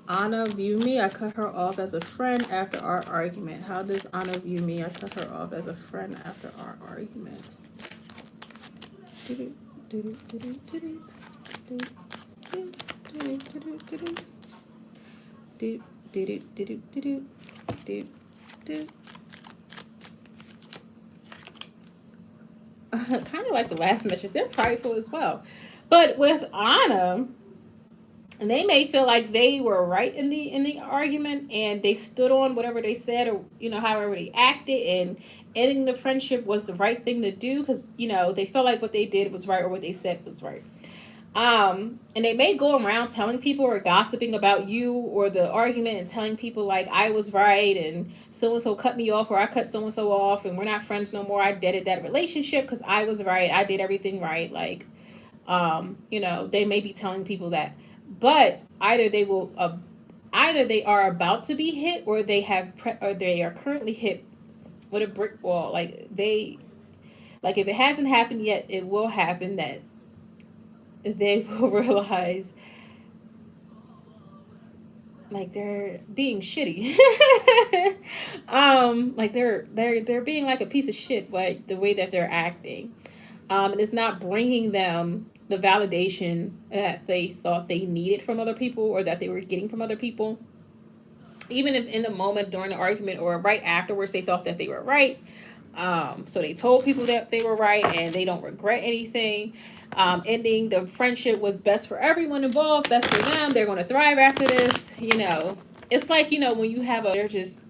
Speaker 1: Anna view me? I cut her off as a friend after our argument. How does Anna view me? I cut her off as a friend after our argument. Kind of like the last message, they're prideful as well. But with Anna, they may feel like they were right in the argument, and they stood on whatever they said, or however they acted, and ending the friendship was the right thing to do because they felt like what they did was right, or what they said was right. And they may go around telling people or gossiping about you or the argument, and telling people like I was right and so and so cut me off, or I cut so and so off and we're not friends no more. I deaded that relationship because I was right. I did everything right. Like, they may be telling people that, but either they are about to be hit, or or they are currently hit with a brick wall. Like if it hasn't happened yet, it will happen. That they will realize like they're being shitty. Like they're being like a piece of shit, like the way that they're acting. And it's not bringing them the validation that they thought they needed from other people, or that they were getting from other people. Even if in the moment during the argument or right afterwards they thought that they were right. So they told people that they were right, and they don't regret anything. Ending the friendship was best for everyone involved, best for them. They're going to thrive after this. It's like, when you have they're just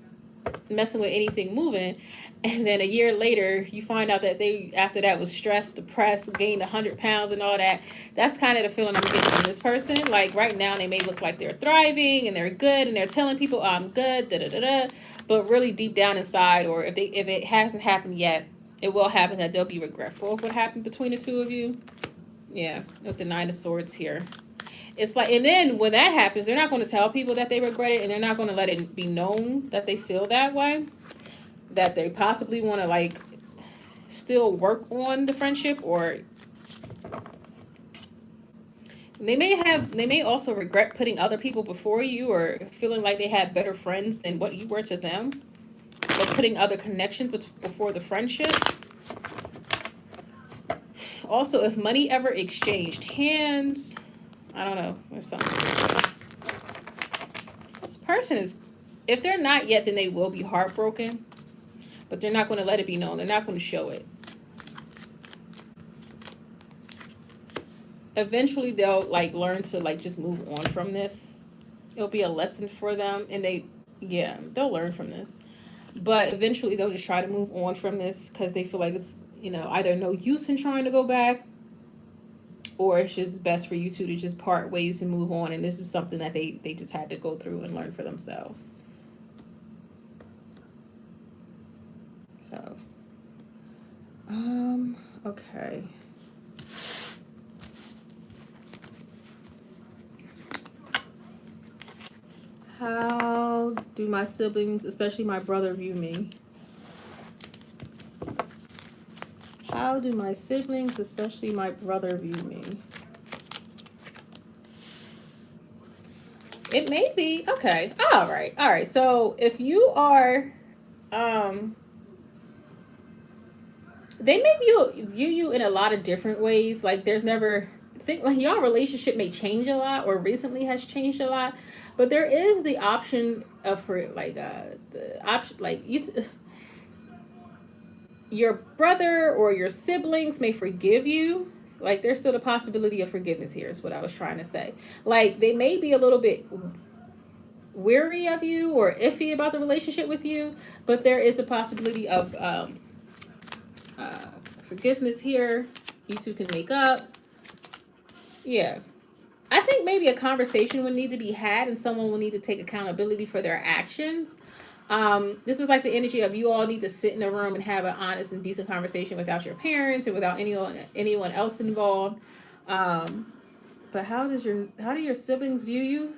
Speaker 1: messing with anything moving, and then a year later you find out that they after that was stressed, depressed, gained 100 pounds and all that. That's kind of the feeling I'm getting from this person. Like right now they may look like they're thriving and they're good and they're telling people, oh, I'm good, da da da da, but really deep down inside, or if it hasn't happened yet, it will happen, that they'll be regretful of what happened between the two of you. Yeah, with the Nine of Swords here. It's like, and then when that happens, they're not going to tell people that they regret it, and they're not going to let it be known that they feel that way, that they possibly want to like still work on the friendship, or they may also regret putting other people before you, or feeling like they had better friends than what you were to them, or putting other connections before the friendship. Also, if money ever exchanged hands, I don't know, there's something. This person is, if they're not yet, then they will be heartbroken, but they're not going to let it be known. They're not going to show it. Eventually, they'll like learn to like just move on from this. It'll be a lesson for them, and they'll learn from this. But eventually, they'll just try to move on from this because they feel like it's, either no use in trying to go back, or it's just best for you two to just part ways and move on. And this is something that they just had to go through and learn for themselves. So, okay. How do my siblings, especially my brother, view me? How do my siblings, especially my brother, view me? It may be, okay. All right. So if you are, they may view you in a lot of different ways. Like there's never, think like your relationship may change a lot, or recently has changed a lot, but there is the option of, for like the option, like your brother or your siblings may forgive you. Like there's still the possibility of forgiveness here, is what I was trying to say. Like they may be a little bit weary of you or iffy about the relationship with you, but there is a possibility of forgiveness here. You two can make up. Yeah. I think maybe a conversation would need to be had, and someone will need to take accountability for their actions. This is like the energy of you all need to sit in a room and have an honest and decent conversation without your parents and without anyone else involved. But how do your siblings view you,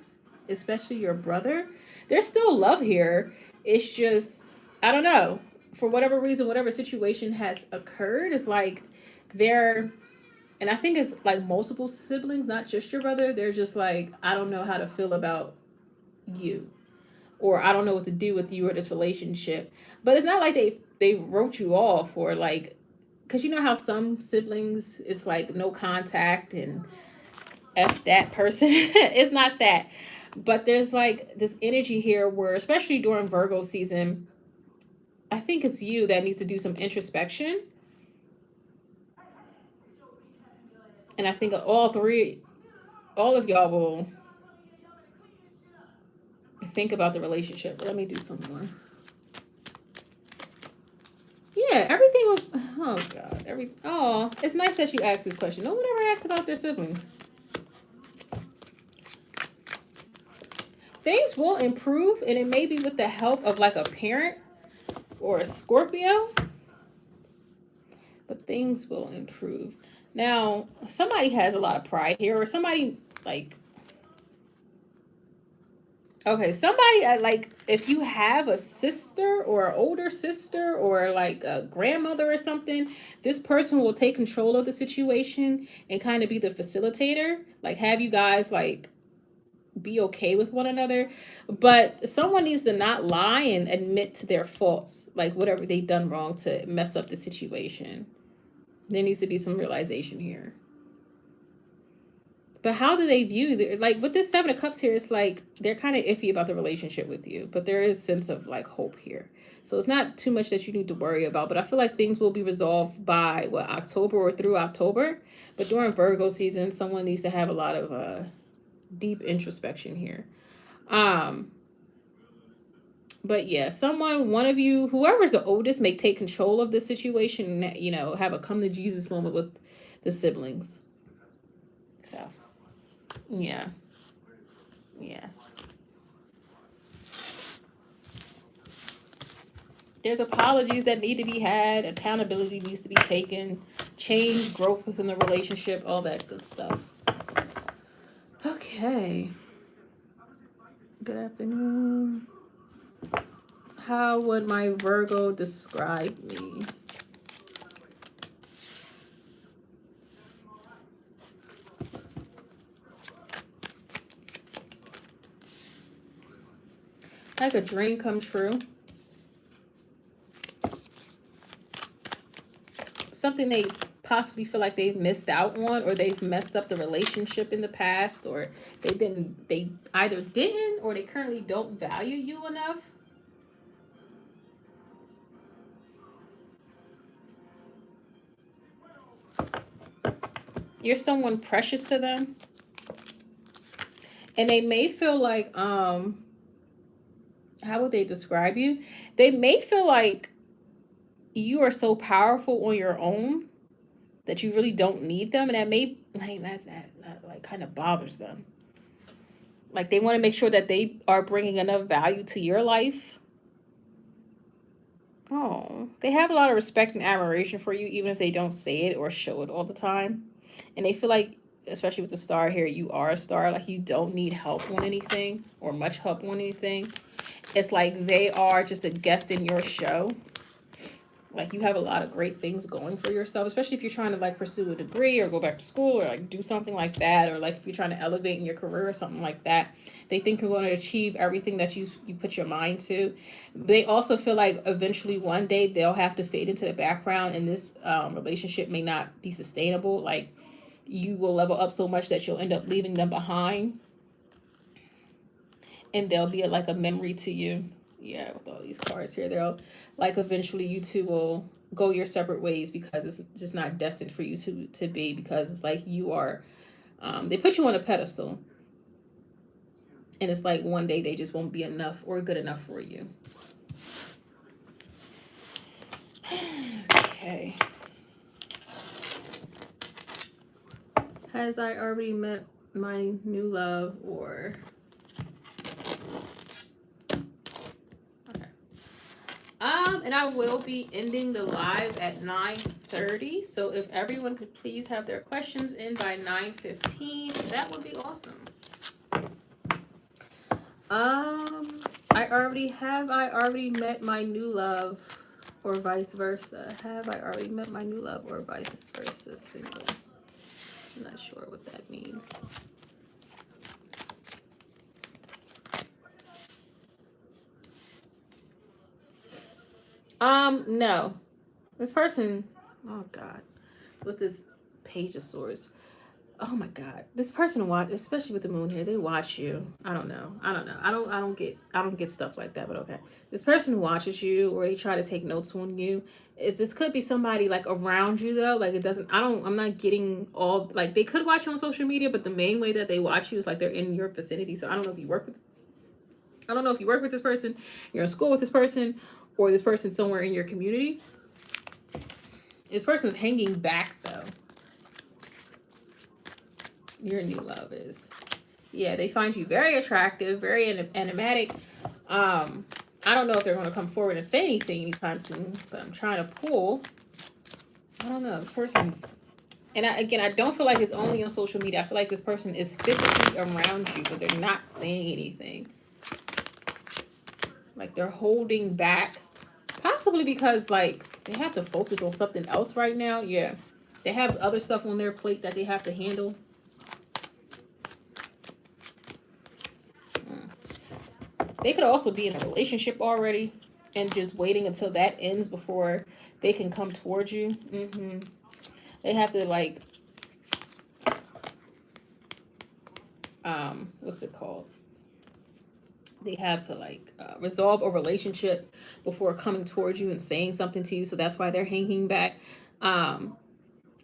Speaker 1: especially your brother? There's still love here. It's just, I don't know, for whatever reason, whatever situation has occurred, it's like they're, and I think it's like multiple siblings, not just your brother. They're just like, I don't know how to feel about you, or I don't know what to do with you or this relationship. But it's not like they wrote you off, or like, because you know how some siblings, it's like no contact and F that person. It's not that. But there's like this energy here where, especially during Virgo season, I think it's you that needs to do some introspection. And I think all of y'all will think about the relationship. Let me do some more. Yeah, everything was. Oh God, it's nice that you asked this question. No one ever asks about their siblings. Things will improve, and it may be with the help of like a parent or a Scorpio, but things will improve. Now, somebody has a lot of pride here, or somebody like, okay, somebody like, if you have a sister or an older sister or like a grandmother or something, this person will take control of the situation and kind of be the facilitator, like have you guys like be okay with one another. But someone needs to not lie and admit to their faults, like whatever they've done wrong to mess up the situation. There needs to be some realization here. But how do they view, like with this Seven of Cups here, it's like they're kind of iffy about the relationship with you, but there is a sense of like hope here. So it's not too much that you need to worry about, but I feel like things will be resolved by October or through October. But during Virgo season, someone needs to have a lot of deep introspection here. Um But yeah, one of you, whoever's the oldest, may take control of the situation and, have a come to Jesus moment with the siblings. So, yeah. Yeah. There's apologies that need to be had, accountability needs to be taken, change, growth within the relationship, all that good stuff. Okay. Good afternoon. How would my Virgo describe me? Like a dream come true. Something they possibly feel like they've missed out on, or they've messed up the relationship in the past, or they either didn't or they currently don't value you enough. You're someone precious to them. And they may feel like how would they describe you? They may feel like you are so powerful on your own that you really don't need them, and that may like that like kind of bothers them. Like they want to make sure that they are bringing enough value to your life. Oh, they have a lot of respect and admiration for you, even if they don't say it or show it all the time. And they feel like, especially with the star here, you are a star. Like you don't need help on anything or much help on anything. It's like they are just a guest in your show. Like you have a lot of great things going for yourself, especially if you're trying to like pursue a degree or go back to school or like do something like that, or like if you're trying to elevate in your career or something like that. They think you're going to achieve everything that you put your mind to. They also feel like eventually one day they'll have to fade into the background, and this relationship may not be sustainable. Like you will level up so much that you'll end up leaving them behind, and they'll be like a memory to you. Yeah, with all these cards here, they'll like eventually you two will go your separate ways because it's just not destined for you to be, because it's like you are they put you on a pedestal, and it's like one day they just won't be enough or good enough for you. Okay. Has I already met my new love, or and I will be ending the live at 9:30. So if everyone could please have their questions in by 9:15, that would be awesome. I already met my new love, or vice versa. Have I already met my new love, or vice versa, single? I'm not sure what that means. No. This person, oh God, with this page of swords. Oh my God, this person watch, especially with the moon here, they watch you. I don't know. I don't get stuff like that, but okay. This person watches you, or they try to take notes on you. This could be somebody like around you though. Like it doesn't, I'm not getting all, like they could watch you on social media, but the main way that they watch you is like they're in your vicinity. So I don't know if you work with this person, you're in school with this person, or this person somewhere in your community. This person's hanging back though. Your new love is. Yeah, they find you very attractive, very enigmatic. I don't know if they're going to come forward and say anything anytime soon, but I'm trying to pull. I don't know. This person's, and I don't feel like it's only on social media. I feel like this person is physically around you, but they're not saying anything. Like they're holding back, possibly because like they have to focus on something else right now. Yeah, they have other stuff on their plate that they have to handle. They could also be in a relationship already and just waiting until that ends before they can come towards you. They have to like, what's it called? They have to like resolve a relationship before coming towards you and saying something to you. So that's why they're hanging back. I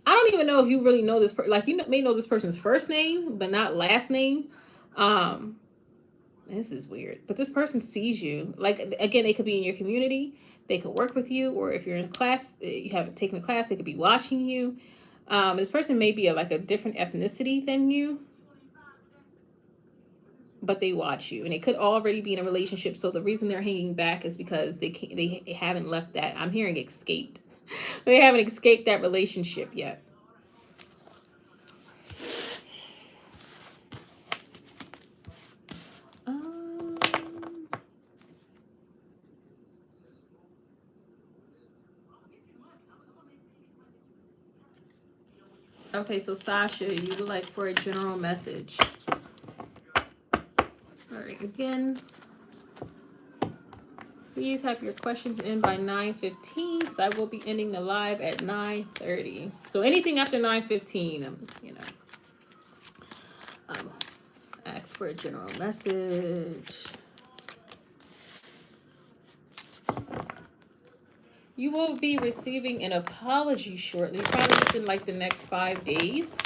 Speaker 1: don't even know if you really know this person. Like you may know this person's first name, but not last name. Um, This is weird. But this person sees you. Like, again, they could be in your community. They could work with you. Or if you're in class, you haven't taken a class, they could be watching you. This person may be like a different ethnicity than you, but they watch you. And they could already be in a relationship. So the reason they're hanging back is because they haven't left that. I'm hearing escaped. They haven't escaped that relationship yet. Um, okay, so Sasha, you would like for a general message. All right, again, please have your questions in by 9:15 because I will be ending the live at 9:30. So anything after 9:15, um, ask for a general message. You will be receiving an apology shortly, probably within like the next 5 days.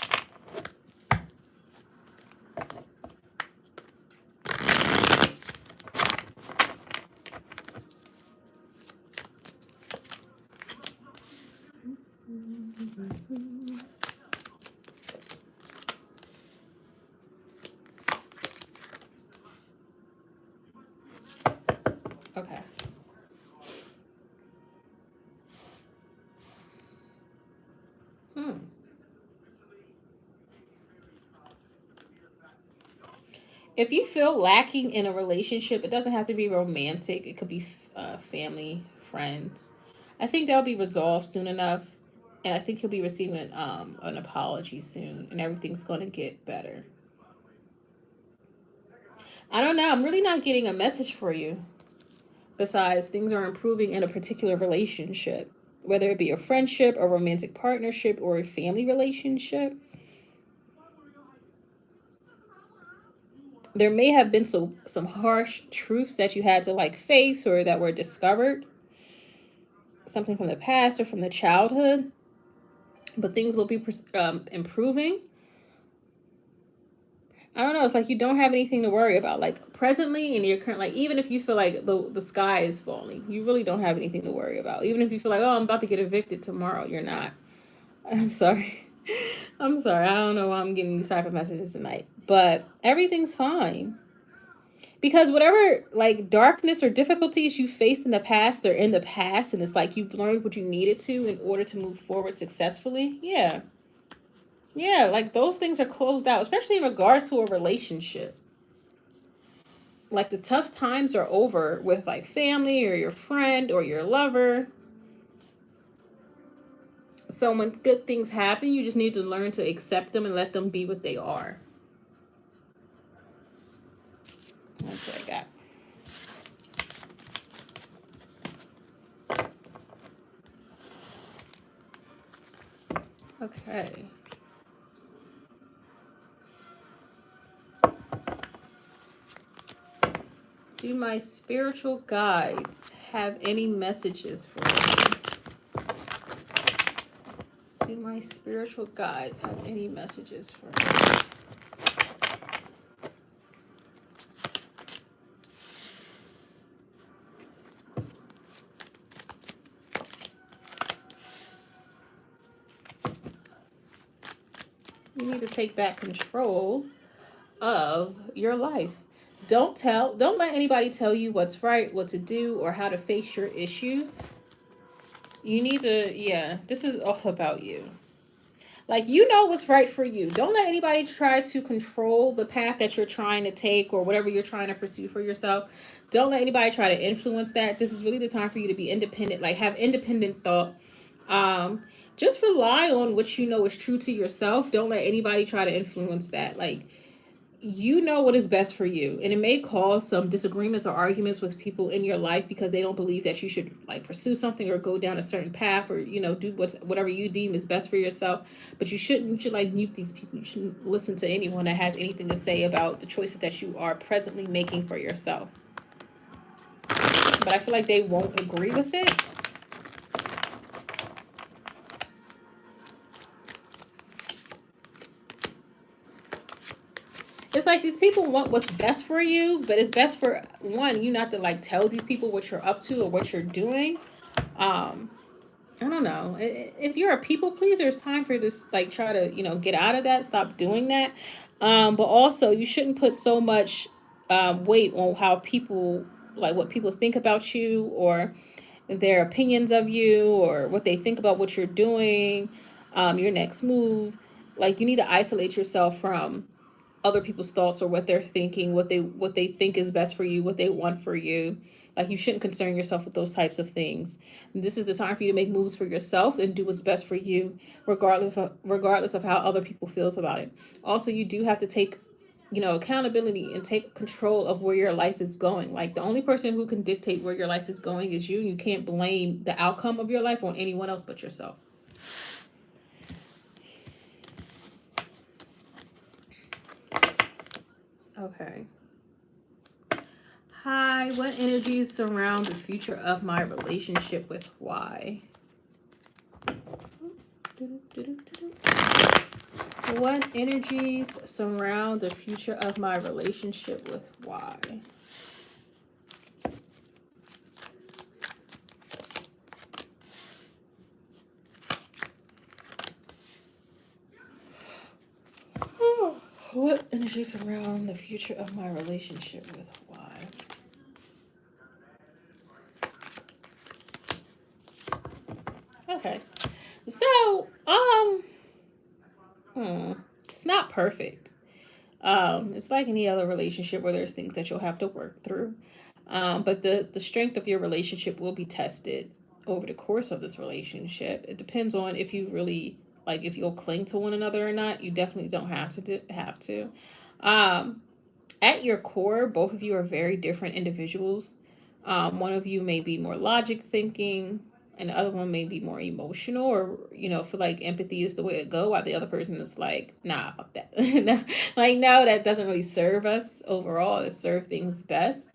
Speaker 1: Okay. If you feel lacking in a relationship, it doesn't have to be romantic. It could be family, friends. I think that'll be resolved soon enough, and I think you'll be receiving an apology soon, and everything's going to get better. I don't know. I'm really not getting a message for you. Besides, things are improving in a particular relationship, whether it be a friendship, a romantic partnership, or a family relationship. There may have been some harsh truths that you had to like face or that were discovered, something from the past or from the childhood, but things will be improving. I don't know. It's like you don't have anything to worry about. Like presently in your current, like even if you feel like the sky is falling, you really don't have anything to worry about. Even if you feel like, oh, I'm about to get evicted tomorrow, you're not. I'm sorry. I'm sorry. I don't know why I'm getting these type of messages tonight, but everything's fine. Because whatever like darkness or difficulties you faced in the past, they're in the past, and it's like you've learned what you needed to in order to move forward successfully. Yeah. Yeah, like those things are closed out, especially in regards to a relationship. Like the tough times are over with like family or your friend or your lover. So when good things happen, you just need to learn to accept them and let them be what they are. That's what I got. Okay. Do my spiritual guides have any messages for me? Do my spiritual guides have any messages for me? You need to take back control of your life. Don't let anybody tell you what's right, what to do, or how to face your issues. You need to, yeah, this is all about you. Like, you know what's right for you. Don't let anybody try to control the path that you're trying to take or whatever you're trying to pursue for yourself. Don't let anybody try to influence that. This is really the time for you to be independent, like have independent thought. Um, just rely on what you know is true to yourself. Don't let anybody try to influence that. Like, you know what is best for you, and it may cause some disagreements or arguments with people in your life because they don't believe that you should like pursue something or go down a certain path or do whatever you deem is best for yourself. But you should like mute these people. You shouldn't listen to anyone that has anything to say about the choices that you are presently making for yourself. But I feel like they won't agree with it. it's like these people want what's best for you, but it's best for one, you not to like tell these people what you're up to or what you're doing. Um, I don't know. If you're a people pleaser, it's time for you to like try to get out of that. Stop doing that. But also, you shouldn't put so much weight on how people like what people think about you or their opinions of you or what they think about what you're doing, your next move. Like you need to isolate yourself from other people's thoughts or what they're thinking, what they think is best for you, what they want for you. Like you shouldn't concern yourself with those types of things. And this is the time for you to make moves for yourself and do what's best for you, regardless of how other people feels about it. Also, you do have to take accountability and take control of where your life is going. Like the only person who can dictate where your life is going is you. You can't blame the outcome of your life on anyone else but yourself. Okay. Hi, what energies surround the future of my relationship with Y? What energies surround the future of my relationship with Y? What energies surround the future of my relationship with Y? Okay. So, it's not perfect. It's like any other relationship where there's things that you'll have to work through. But the strength of your relationship will be tested over the course of this relationship. It depends on if you really like if you'll cling to one another or not. You definitely don't have to. Um, at your core, both of you are very different individuals. One of you may be more logic thinking, and the other one may be more emotional, or feel like empathy is the way to go, while the other person is like, nah, fuck that. No, like, no, that doesn't really serve us overall. It serves things best.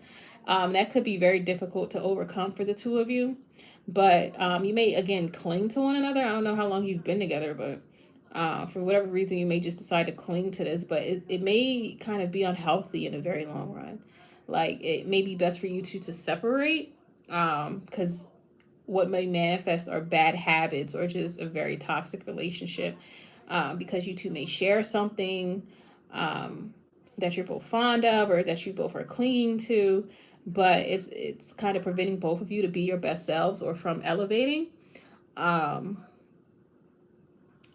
Speaker 1: That could be very difficult to overcome for the two of you, but you may again cling to one another. I don't know how long you've been together, but for whatever reason, you may just decide to cling to this, but it may kind of be unhealthy in the very long run. Like it may be best for you two to separate, because what may manifest are bad habits or just a very toxic relationship, because you two may share something um, that you're both fond of or that you both are clinging to, but it's kind of preventing both of you to be your best selves or from elevating. Um,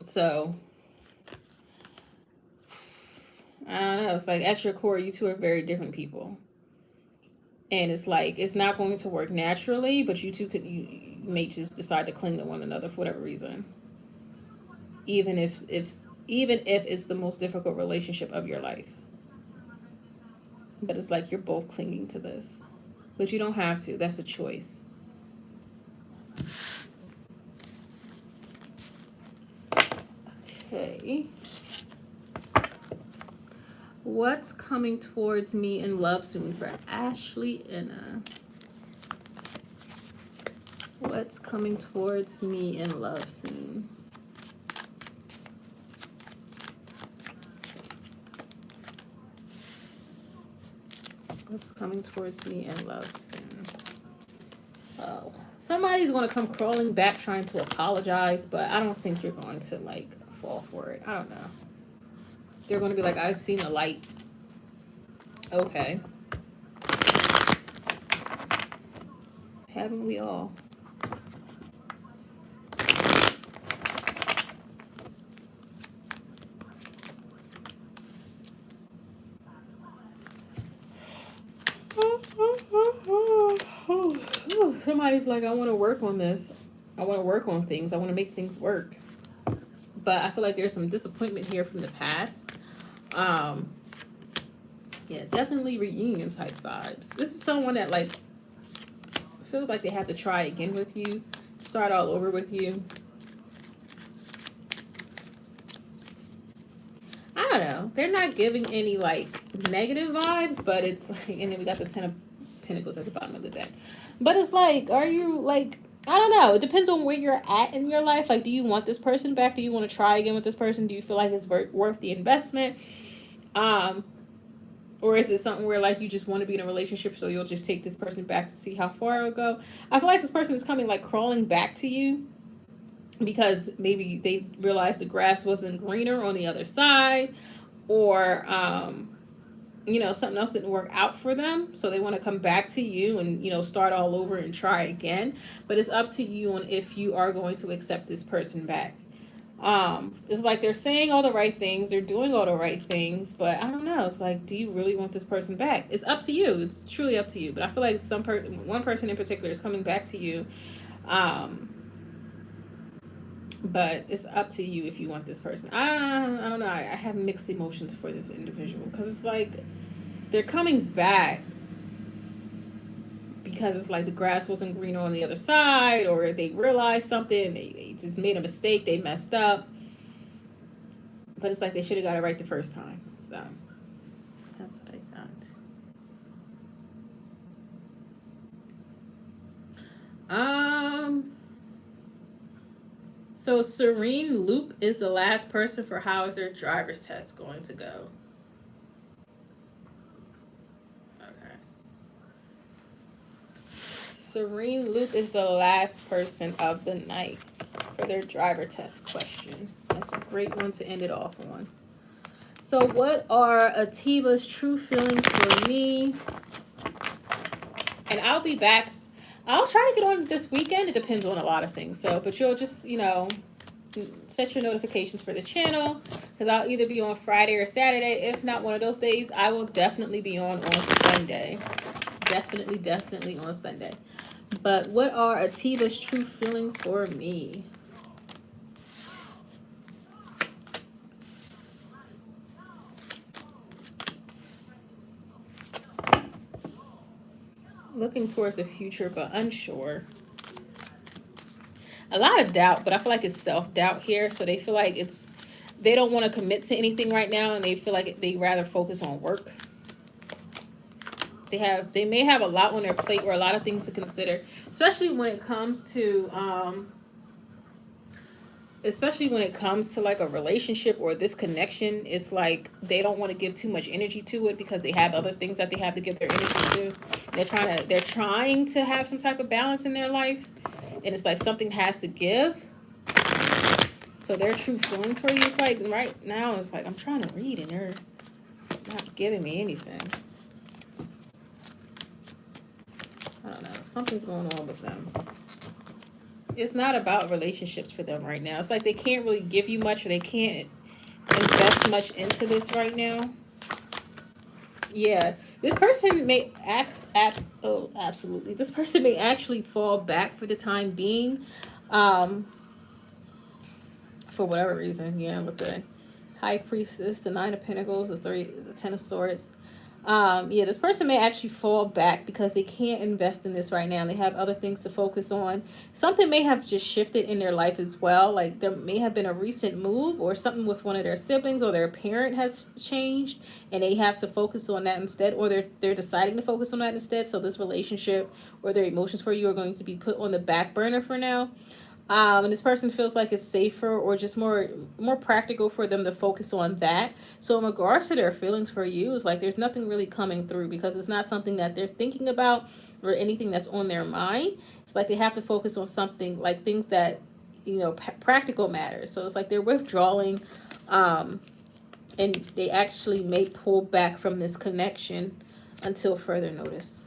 Speaker 1: so I don't know. It's like at your core, you two are very different people, and it's like it's not going to work naturally. But you may just decide to cling to one another for whatever reason, even if it's the most difficult relationship of your life. But it's like you're both clinging to this, but you don't have to. That's a choice. Okay. What's coming towards me in love soon for Ashley Inna? What's coming towards me in love soon? What's coming towards me in love soon? Oh, somebody's going to come crawling back trying to apologize, but I don't think you're going to like fall for it. I don't know. They're going to be like, I've seen the light. Okay. Haven't we all? Somebody's like, I want to work on this. I want to work on things. I want to make things work. But I feel like there's some disappointment here from the past. Um, yeah, definitely reunion type vibes. This is someone that like feels like they have to try again with you, start all over with you. I don't know. They're not giving any like negative vibes, but it's like, and then we got the 10 of Pentacles at the bottom of the deck. But it's like, are you like, I don't know. It depends on where you're at in your life. Like, do you want this person back? Do you want to try again with this person? Do you feel like it's worth the investment? Um, Or is it something where like you just want to be in a relationship, so you'll just take this person back to see how far it'll go? I feel like this person is coming like crawling back to you because maybe they realized the grass wasn't greener on the other side, or something else didn't work out for them, so they want to come back to you and start all over and try again. But it's up to you on if you are going to accept this person back. It's like they're saying all the right things, they're doing all the right things, but I don't know. It's like, do you really want this person back? It's up to you. It's truly up to you. But I feel like one person in particular is coming back to you. Um, but it's up to you if you want this person. I don't know. I have mixed emotions for this individual because it's like they're coming back because it's like the grass wasn't greener on the other side, or they realized something, they just made a mistake, they messed up. But it's like they should have got it right the first time. So that's what I thought. So Serene Loop is the last person for how is their driver's test going to go? Okay. Serene Loop is the last person of the night for their driver test question. That's a great one to end it off on. So what are Atiba's true feelings for me? And I'll be back. I'll try to get on this weekend. It depends on a lot of things. So, but you'll just, set your notifications for the channel, because I'll either be on Friday or Saturday. If not one of those days, I will definitely be on Sunday. Definitely on Sunday. But what are Atiba's true feelings for me? Looking towards the future, but unsure. A lot of doubt, but I feel like it's self-doubt here. So they feel like they don't want to commit to anything right now, and they feel like they rather focus on work. They may have a lot on their plate or a lot of things to consider, especially when it comes to like a relationship or this connection. It's like they don't want to give too much energy to it because they have other things that they have to give their energy to. They're trying to have some type of balance in their life, and it's like something has to give. So their true feelings for you is like right now, it's like I'm trying to read and they're not giving me anything. I don't know. Something's going on with them. It's not about relationships for them right now. It's like they can't really give you much, or they can't invest much into this right now. Yeah, this person may absolutely. This person may actually fall back for the time being, for whatever reason. Yeah, with the High Priestess, the Nine of Pentacles, the Ten of Swords. This person may actually fall back because they can't invest in this right now. They have other things to focus on. Something may have just shifted in their life as well. Like there may have been a recent move, or something with one of their siblings or their parent has changed, and they have to focus on that instead, or they're deciding to focus on that instead. So this relationship or their emotions for you are going to be put on the back burner for now. And this person feels like it's safer or just more practical for them to focus on that. So in regards to their feelings for you, it's like there's nothing really coming through because it's not something that they're thinking about or anything that's on their mind. It's like they have to focus on something like things that, practical matters. So it's like they're withdrawing, and they actually may pull back from this connection until further notice.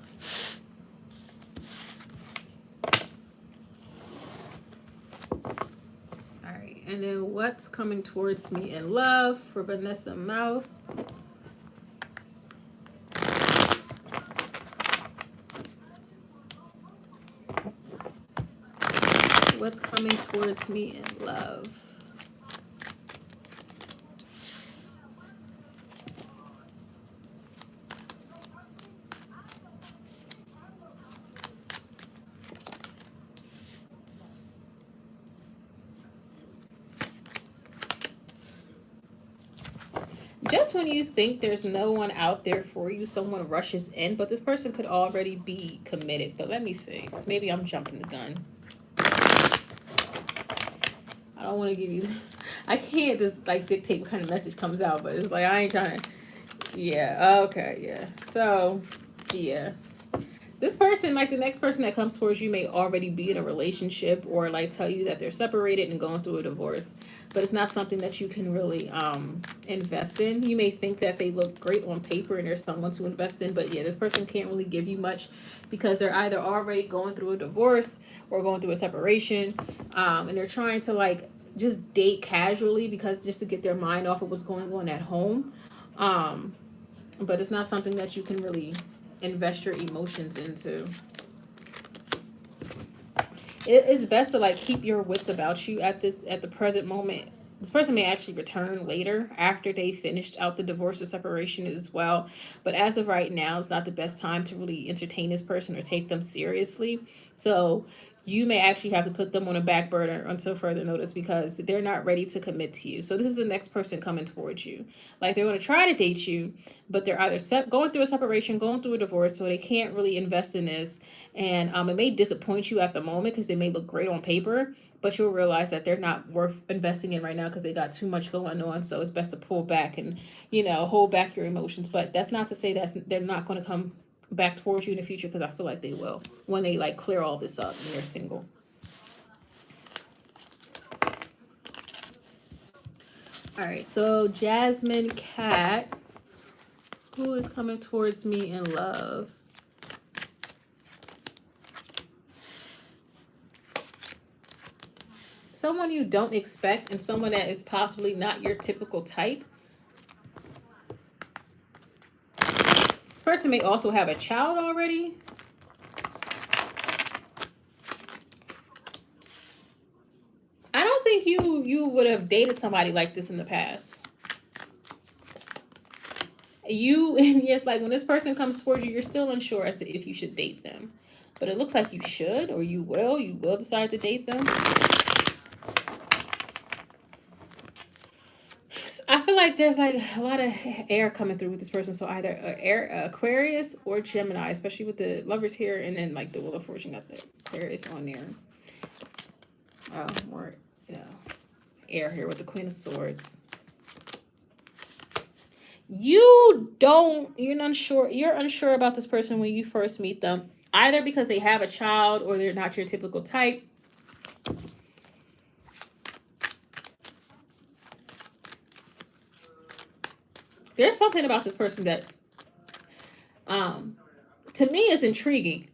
Speaker 1: And then what's coming towards me in love for Vanessa Mouse? What's coming towards me in love? Just when you think there's no one out there for you, someone rushes in, but this person could already be committed. But let me see. Maybe I'm jumping the gun. I don't want to give you... I can't just like dictate what kind of message comes out, but it's like I ain't trying to... Yeah. Okay. Yeah. So, yeah. This person, like the next person that comes towards you, may already be in a relationship or like tell you that they're separated and going through a divorce, but it's not something that you can really invest in. You may think that they look great on paper and there's someone to invest in, but yeah, this person can't really give you much because they're either already going through a divorce or going through a separation, and they're trying to like just date casually because just to get their mind off of what's going on at home. Um, but it's not something that you can really invest your emotions into. It's best to like keep your wits about you at the present moment. This person may actually return later after they finished out the divorce or separation as well, but as of right now it's not the best time to really entertain this person or take them seriously. So you may actually have to put them on a back burner until further notice because they're not ready to commit to you. So this is the next person coming towards you. Like they're going to try to date you, but they're either going through a separation, going through a divorce, so they can't really invest in this. And it may disappoint you at the moment because they may look great on paper, but you'll realize that they're not worth investing in right now because they got too much going on. So it's best to pull back and, hold back your emotions. But that's not to say that they're not going to come back towards you in the future, because I feel like they will when they like clear all this up and they're single. All right, so Jasmine Cat, who is coming towards me in love? Someone you don't expect and someone that is possibly not your typical type. This person may also have a child already. I don't think you would have dated somebody like this in the past. You and yes, like when this person comes towards you, you're still unsure as to if you should date them. But it looks like you should, or you will decide to date them. I feel like there's like a lot of air coming through with this person. So either air, Aquarius or Gemini, especially with the lovers here, and then like the Wheel of Fortune got the Aquarius on there. Oh, more air here with the Queen of Swords. You're unsure about this person when you first meet them, either because they have a child or they're not your typical type. There's something about this person that to me is intriguing,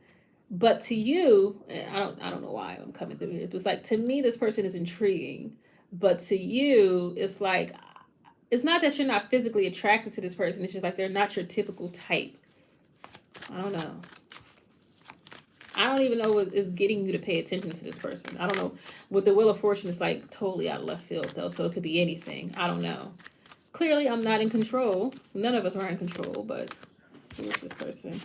Speaker 1: but to you, I don't know why I'm coming through here. It's like to me this person is intriguing, but to you it's like it's not that you're not physically attracted to this person, it's just like they're not your typical type. I don't know. I don't even know what is getting you to pay attention to this person. I don't know. With the Wheel of Fortune, it's like totally out of left field, though. So it could be anything. I don't know. Clearly, I'm not in control. None of us are in control, but here's this person.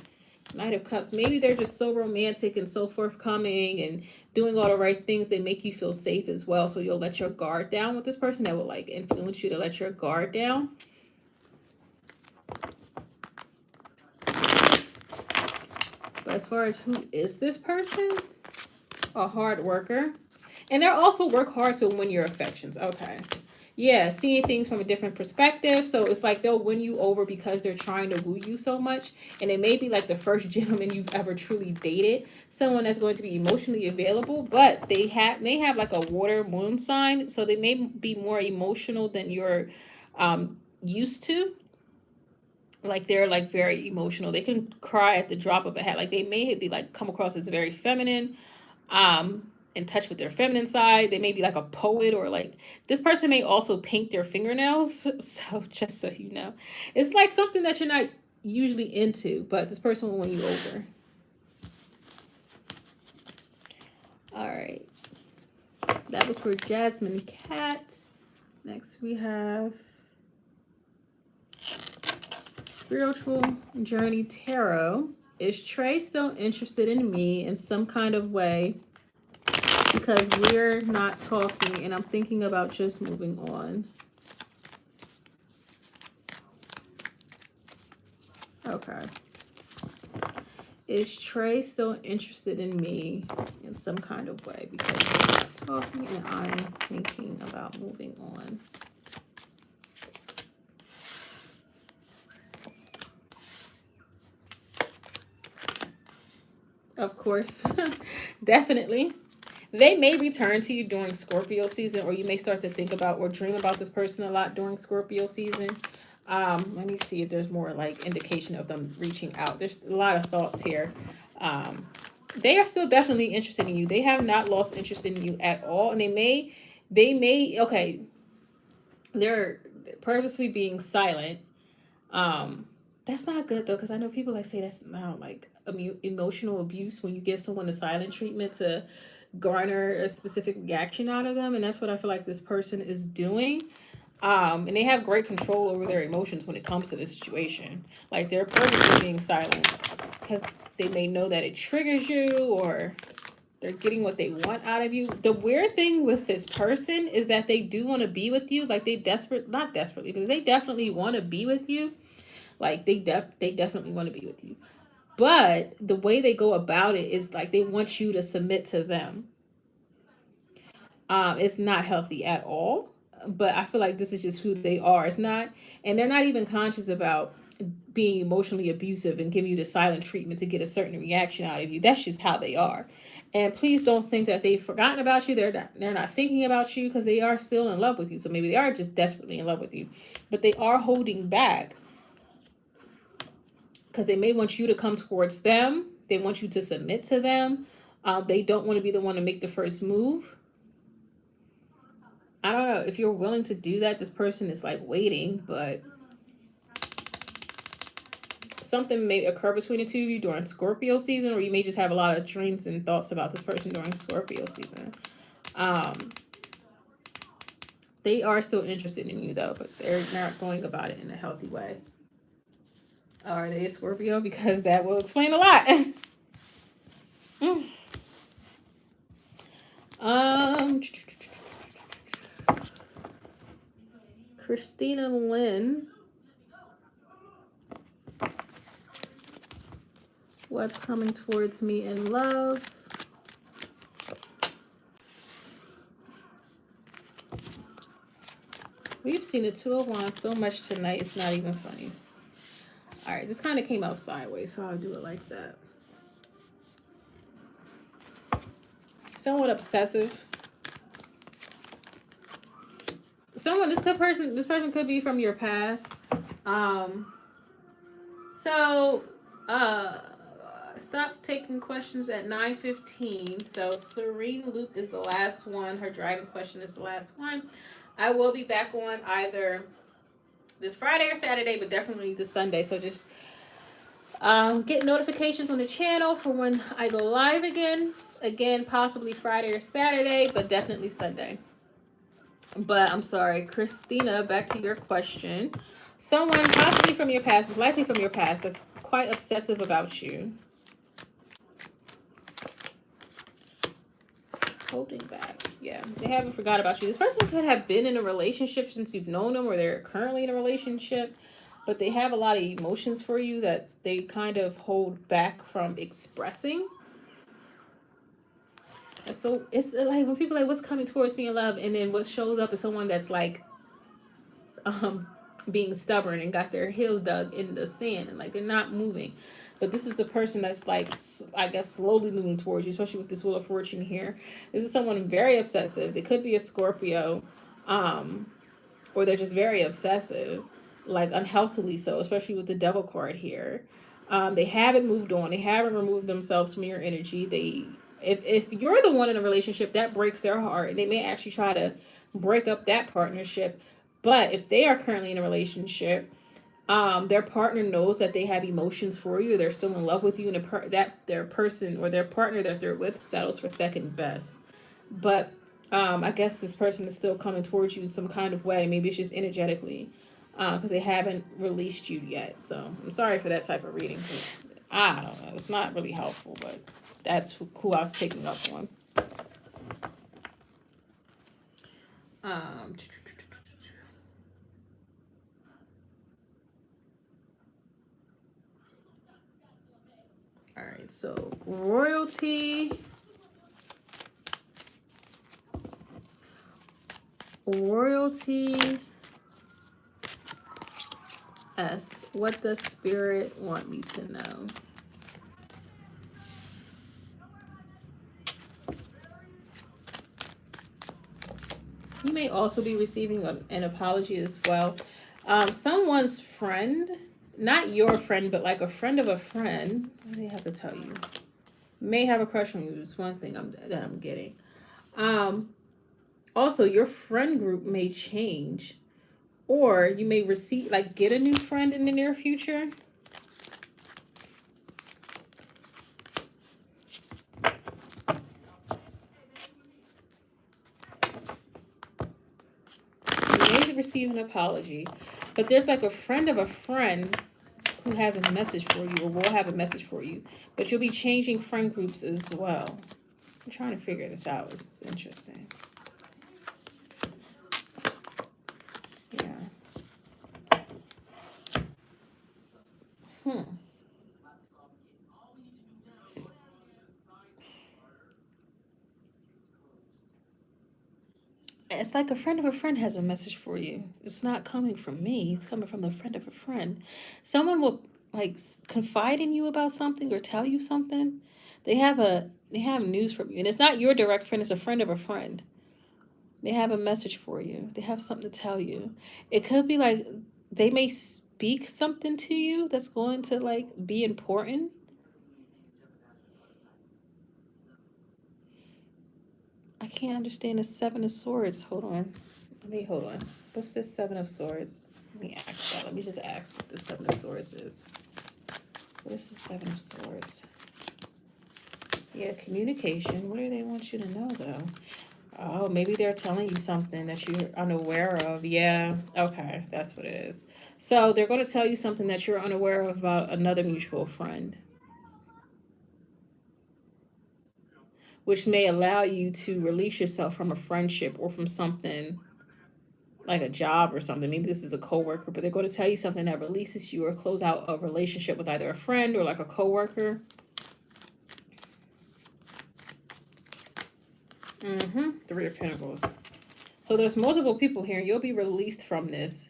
Speaker 1: Knight of Cups. Maybe they're just so romantic and so forthcoming and doing all the right things. They make you feel safe as well. So you'll let your guard down with this person. That will like influence you to let your guard down. But as far as who is this person, a hard worker. And they'll also work hard to win your affections. Okay. Yeah, seeing things from a different perspective. So it's like they'll win you over because they're trying to woo you so much. And it may be like the first gentleman you've ever truly dated. Someone that's going to be emotionally available, but they may have like a water moon sign. So they may be more emotional than you're used to. Like they're like very emotional. They can cry at the drop of a hat. Like they may be like come across as very feminine, in touch with their feminine side. They may be like a poet, or like this person may also paint their fingernails. So just so you know, it's like something that you're not usually into, but this person will win you over. All right, that was for Jasmine Cat. Next we have Spiritual Journey Tarot. Is Trey still interested in me in some kind of way? Because we're not talking and I'm thinking about just moving on. Okay. Is Trey still interested in me in some kind of way? Because we're not talking and I'm thinking about moving on. Of course. Definitely. They may return to you during Scorpio season, or you may start to think about or dream about this person a lot during Scorpio season. Let me see if there's more like indication of them reaching out. There's a lot of thoughts here. Um, they are still definitely interested in you. They have not lost interest in you at all, and okay, they're purposely being silent. um that's not good though, because I know people like say that's now like emotional abuse when you give someone the silent treatment to garner a specific reaction out of them, and that's what I feel like this person is doing. And they have great control over their emotions when it comes to this situation. Like they're purposely being silent because they may know that it triggers you, or they're getting what they want out of you. The weird thing with this person is that they do want to be with you. Like not desperately, but they definitely want to be with you. Like they definitely want to be with you. But the way they go about it is like they want you to submit to them. It's not healthy at all. But I feel like this is just who they are. It's not, and they're not even conscious about being emotionally abusive and giving you the silent treatment to get a certain reaction out of you. That's just how they are. And please don't think that they've forgotten about you. They're not thinking about you, because they are still in love with you. So maybe they are just desperately in love with you, but they are holding back because they may want you to come towards them. They want you to submit to them. They don't want to be the one to make the first move. I don't know if you're willing to do that. This person is like waiting, but something may occur between the two of you during Scorpio season, or you may just have a lot of dreams and thoughts about this person during Scorpio season. Um, they are still interested in you though, but they're not going about it in a healthy way. Are they a Scorpio? Because that will explain a lot. um, Christina Lynn. What's coming towards me in love? We've seen the Two of Wands so much tonight, it's not even funny. All right, this kind of came out sideways, so I'll do it like that. Somewhat obsessive. This person could be from your past. Um, so, stop taking questions at 9:15. So Serene Loop is the last one. Her driving question is the last one. I will be back on either this Friday or Saturday, but definitely this Sunday. So just get notifications on the channel for when I go live again. Again, possibly Friday or Saturday, but definitely Sunday. But I'm sorry, Christina, back to your question. Someone possibly from your past, is likely from your past, that's quite obsessive about you. Holding back. Yeah, they haven't forgot about you. This person could have been in a relationship since you've known them, or they're currently in a relationship, but they have a lot of emotions for you that they kind of hold back from expressing. And so it's like when people are like, what's coming towards me in love? And then what shows up is someone that's like being stubborn and got their heels dug in the sand, and like they're not moving. But this is the person that's like, I guess, slowly moving towards you, especially with this Wheel of Fortune here. This is someone very obsessive. They could be a Scorpio, or they're just very obsessive, like unhealthily so, especially with the Devil card here. They haven't moved on. They haven't removed themselves from your energy. If you're the one in a relationship, that breaks their heart, and they may actually try to break up that partnership. But if they are currently in a relationship, their partner knows that they have emotions for you, they're still in love with you, and that their person or their partner that they're with settles for second best. But I guess this person is still coming towards you in some kind of way. Maybe it's just energetically, because they haven't released you yet. So I'm sorry for that type of reading. I don't know. It's not really helpful, but that's who I was picking up on. Um, all right, so royalty. Royalty S. What does spirit want me to know? You may also be receiving an apology as well. Someone's friend, not your friend, but like a friend of a friend, what do they have to tell you? May have a crush on you. Is one thing that I'm getting. Um, Also, your friend group may change, or you may receive like get a new friend in the near future. You may receive an apology, but there's like a friend of a friend who has a message for you or will have a message for you, but you'll be changing friend groups as well. I'm trying to figure this out. This is interesting. Yeah. Hmm. It's like a friend of a friend has a message for you. It's not coming from me. It's coming from the friend of a friend. Someone will like confide in you about something or tell you something. They have news from you, and it's not your direct friend. It's a friend of a friend. They have a message for you. They have something to tell you. It could be like they may speak something to you that's going to like be important. I can't understand the Seven of Swords. Hold on. Hold on. What's this Seven of Swords? Let me ask that. Let me just ask what the Seven of Swords is. What is the Seven of Swords? Yeah, communication. What do they want you to know though? Oh, maybe they're telling you something that you're unaware of. Yeah. Okay, that's what it is. So they're going to tell you something that you're unaware of about another mutual friend, which may allow you to release yourself from a friendship or from something like a job or something. Maybe this is a coworker, but they're going to tell you something that releases you or close out a relationship with either a friend or like a coworker. Three of Pentacles. So there's multiple people here. You'll be released from this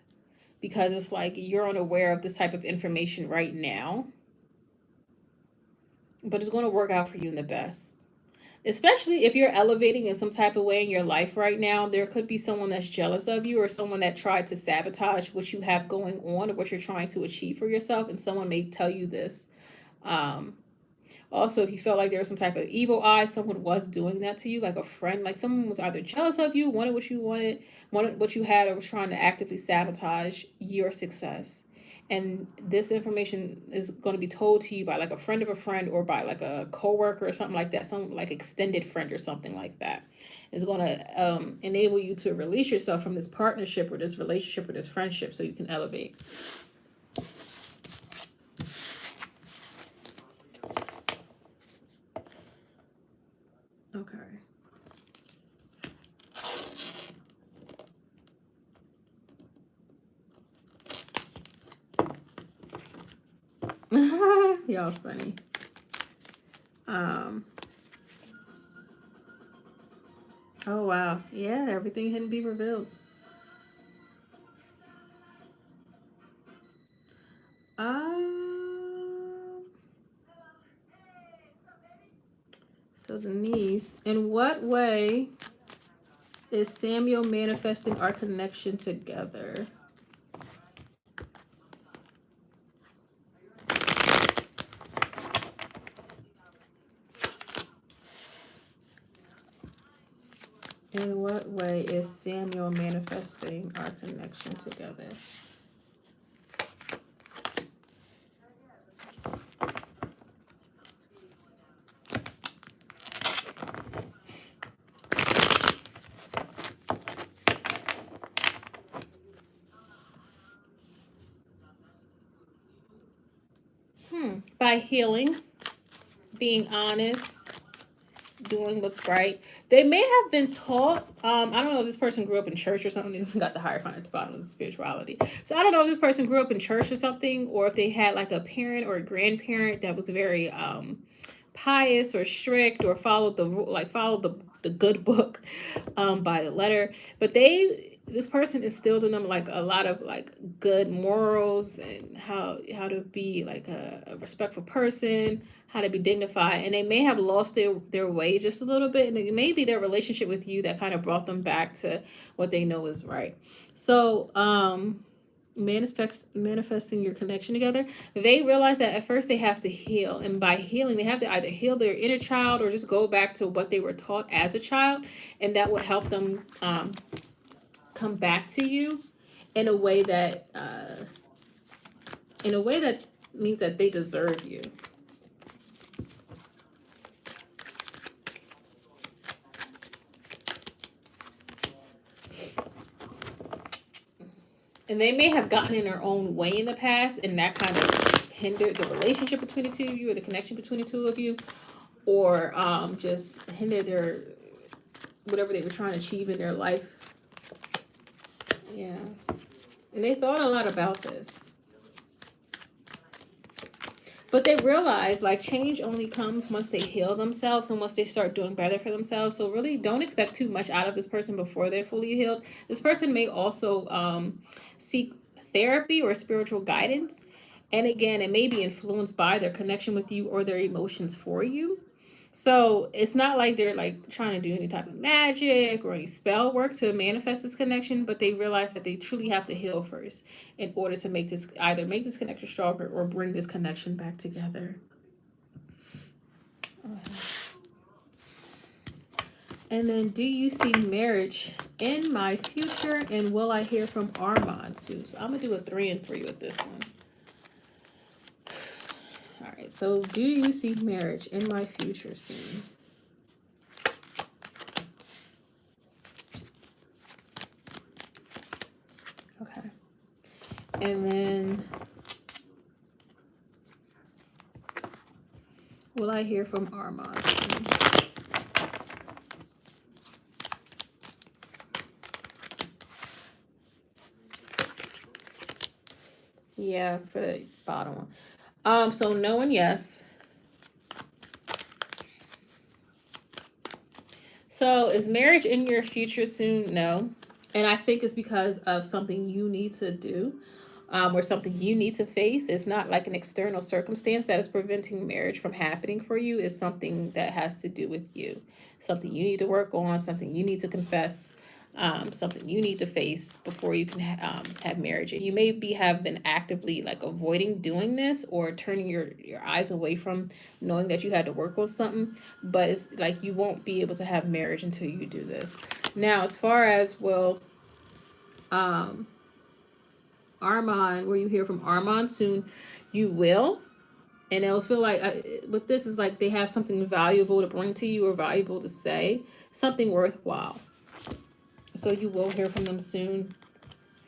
Speaker 1: because it's like you're unaware of this type of information right now, but it's going to work out for you in the best. Especially if you're elevating in some type of way in your life right now, there could be someone that's jealous of you or someone that tried to sabotage what you have going on or what you're trying to achieve for yourself, and someone may tell you this. Um, Also, if you felt like there was some type of evil eye, someone was doing that to you, like a friend, like someone was either jealous of you, wanted what you had, or was trying to actively sabotage your success. And this information is going to be told to you by like a friend of a friend or by like a coworker or something like that, some like extended friend or something like that. It's going to enable you to release yourself from this partnership or this relationship or this friendship so you can elevate. Okay. Y'all funny. Um. Oh wow. Yeah, everything hadn't be revealed. Um. So Denise, in what way is Samuel manifesting our connection together? In what way is Samuel manifesting our connection together? By healing, being honest, doing what's right. They may have been taught. I don't know if this person grew up in church or something. And got the Hierophant at the bottom of the spirituality. So I don't know if this person grew up in church or something, or if they had like a parent or a grandparent that was very pious or strict or followed the good book by the letter. But they this person instilled in them like a lot of like good morals and how to be like a respectful person, how to be dignified, and they may have lost their way just a little bit, and it may be their relationship with you that kind of brought them back to what they know is right. So manifesting your connection together, they realize that at first they have to heal, and by healing they have to either heal their inner child or just go back to what they were taught as a child, and that would help them come back to you in a way that means that they deserve you. And they may have gotten in their own way in the past, and that kind of hindered the relationship between the two of you, or the connection between the two of you, or just hindered their whatever they were trying to achieve in their life. Yeah. And they thought a lot about this. But they realize like change only comes once they heal themselves and once they start doing better for themselves. So really don't expect too much out of this person before they're fully healed. This person may also seek therapy or spiritual guidance. And again, it may be influenced by their connection with you or their emotions for you. So it's not like they're like trying to do any type of magic or any spell work to manifest this connection, but they realize that they truly have to heal first in order to make this either make this connection stronger or bring this connection back together. And then, do you see marriage in my future? And will I hear from Armand soon? So I'm gonna do a 3 and 3 with this one. All right. So, do you see marriage in my future soon? Okay. And then, will I hear from Armand soon? Yeah, for the bottom one. So no and yes. So is marriage in your future soon? No. And I think it's because of something you need to do, or something you need to face. It's not like an external circumstance that is preventing marriage from happening for you. It's something that has to do with you, something you need to work on, something you need to confess, something you need to face before you can have marriage. And you maybe have been actively like avoiding doing this or turning your eyes away from knowing that you had to work on something. But it's like you won't be able to have marriage until you do this. Now, as far as um, Armand, where you hear from Armand soon, you will. And it'll feel like with this is like they have something valuable to bring to you or valuable to say, something worthwhile. So you will hear from them soon.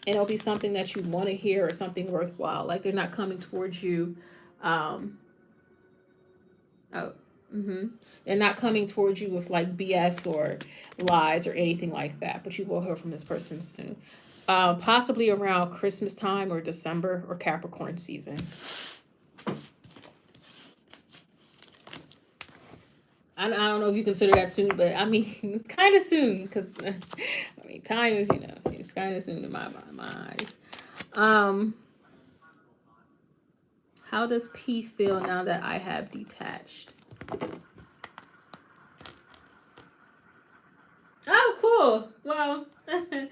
Speaker 1: And it'll be something that you want to hear or something worthwhile. Like they're not coming towards you. Um, oh, They're not coming towards you with like BS or lies or anything like that. But you will hear from this person soon. Possibly around Christmas time or December or Capricorn season. I don't know if you consider that soon, but I mean, it's kind of soon because, I mean, time is, it's kind of soon in my eyes. How does P feel now that I have detached? Oh, cool. Well, oh my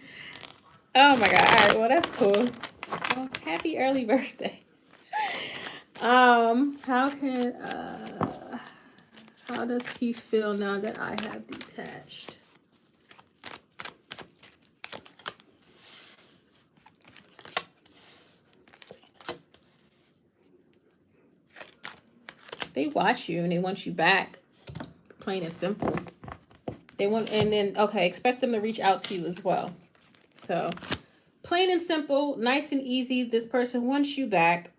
Speaker 1: God. All right. Well, that's cool. Well, happy early birthday. How can, how does P feel now that I have detached? They watch you and they want you back, plain and simple. They want, and then, okay, expect them to reach out to you as well. So, plain and simple, nice and easy. This person wants you back.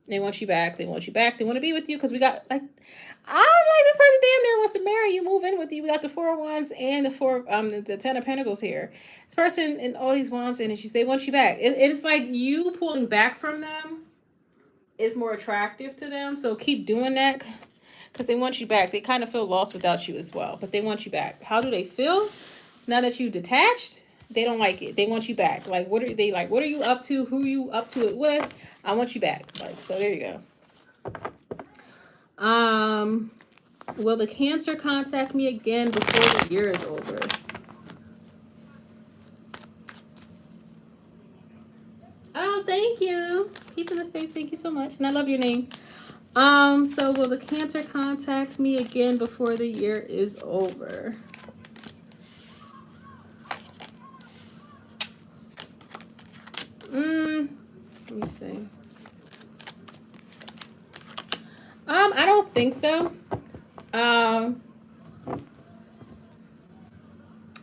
Speaker 1: They want you back. They want you back. They want to be with you because we got like, I'm like this person damn near wants to marry you, move in with you. We got the 4 of Wands and the 10 of Pentacles here. This person and all these wands and they want you back. It's like you pulling back from them is more attractive to them. So keep doing that because they want you back. They kind of feel lost without you as well, but they want you back. How do they feel now that you detached? They don't like it. They want you back. Like, what are they like? What are you up to? Who are you up to it with? I want you back. Like, so there you go. Will the Cancer contact me again before the year is over? Oh, thank you. Keeping the faith. Thank you so much. And I love your name. So will the Cancer contact me again before the year is over? Let me see. I don't think so.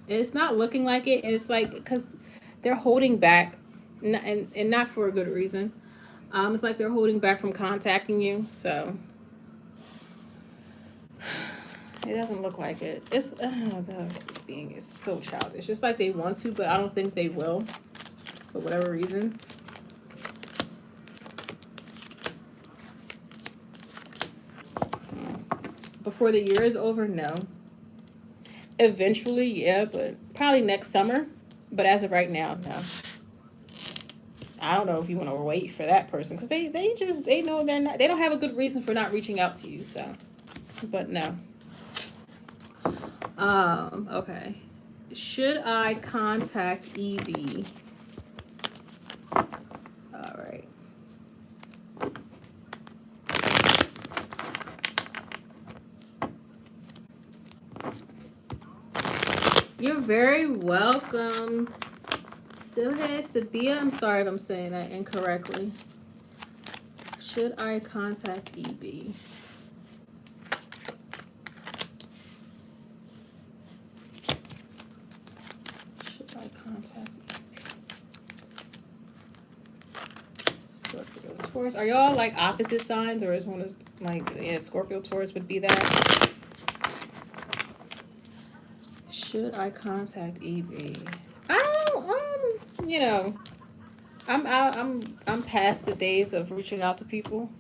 Speaker 1: It's not looking like it, and it's like because they're holding back, and not for a good reason. It's like they're holding back from contacting you, so it doesn't look like it. It's the being is so childish. It's like they want to, but I don't think they will, for whatever reason. Before the year is over, no. Eventually, yeah, but probably next summer. But as of right now, no. I don't know if you want to wait for that person because they know they don't have a good reason for not reaching out to you. So, but no. Okay. Should I contact Evie? All right. You're very welcome. Silhe Sabia. I'm sorry if I'm saying that incorrectly. Should I contact EB? Should I contact EB? Scorpio, Taurus. Are y'all like opposite signs, or is one of like Scorpio, Taurus would be that? Should I contact EB? I don't. I'm past the days of reaching out to people,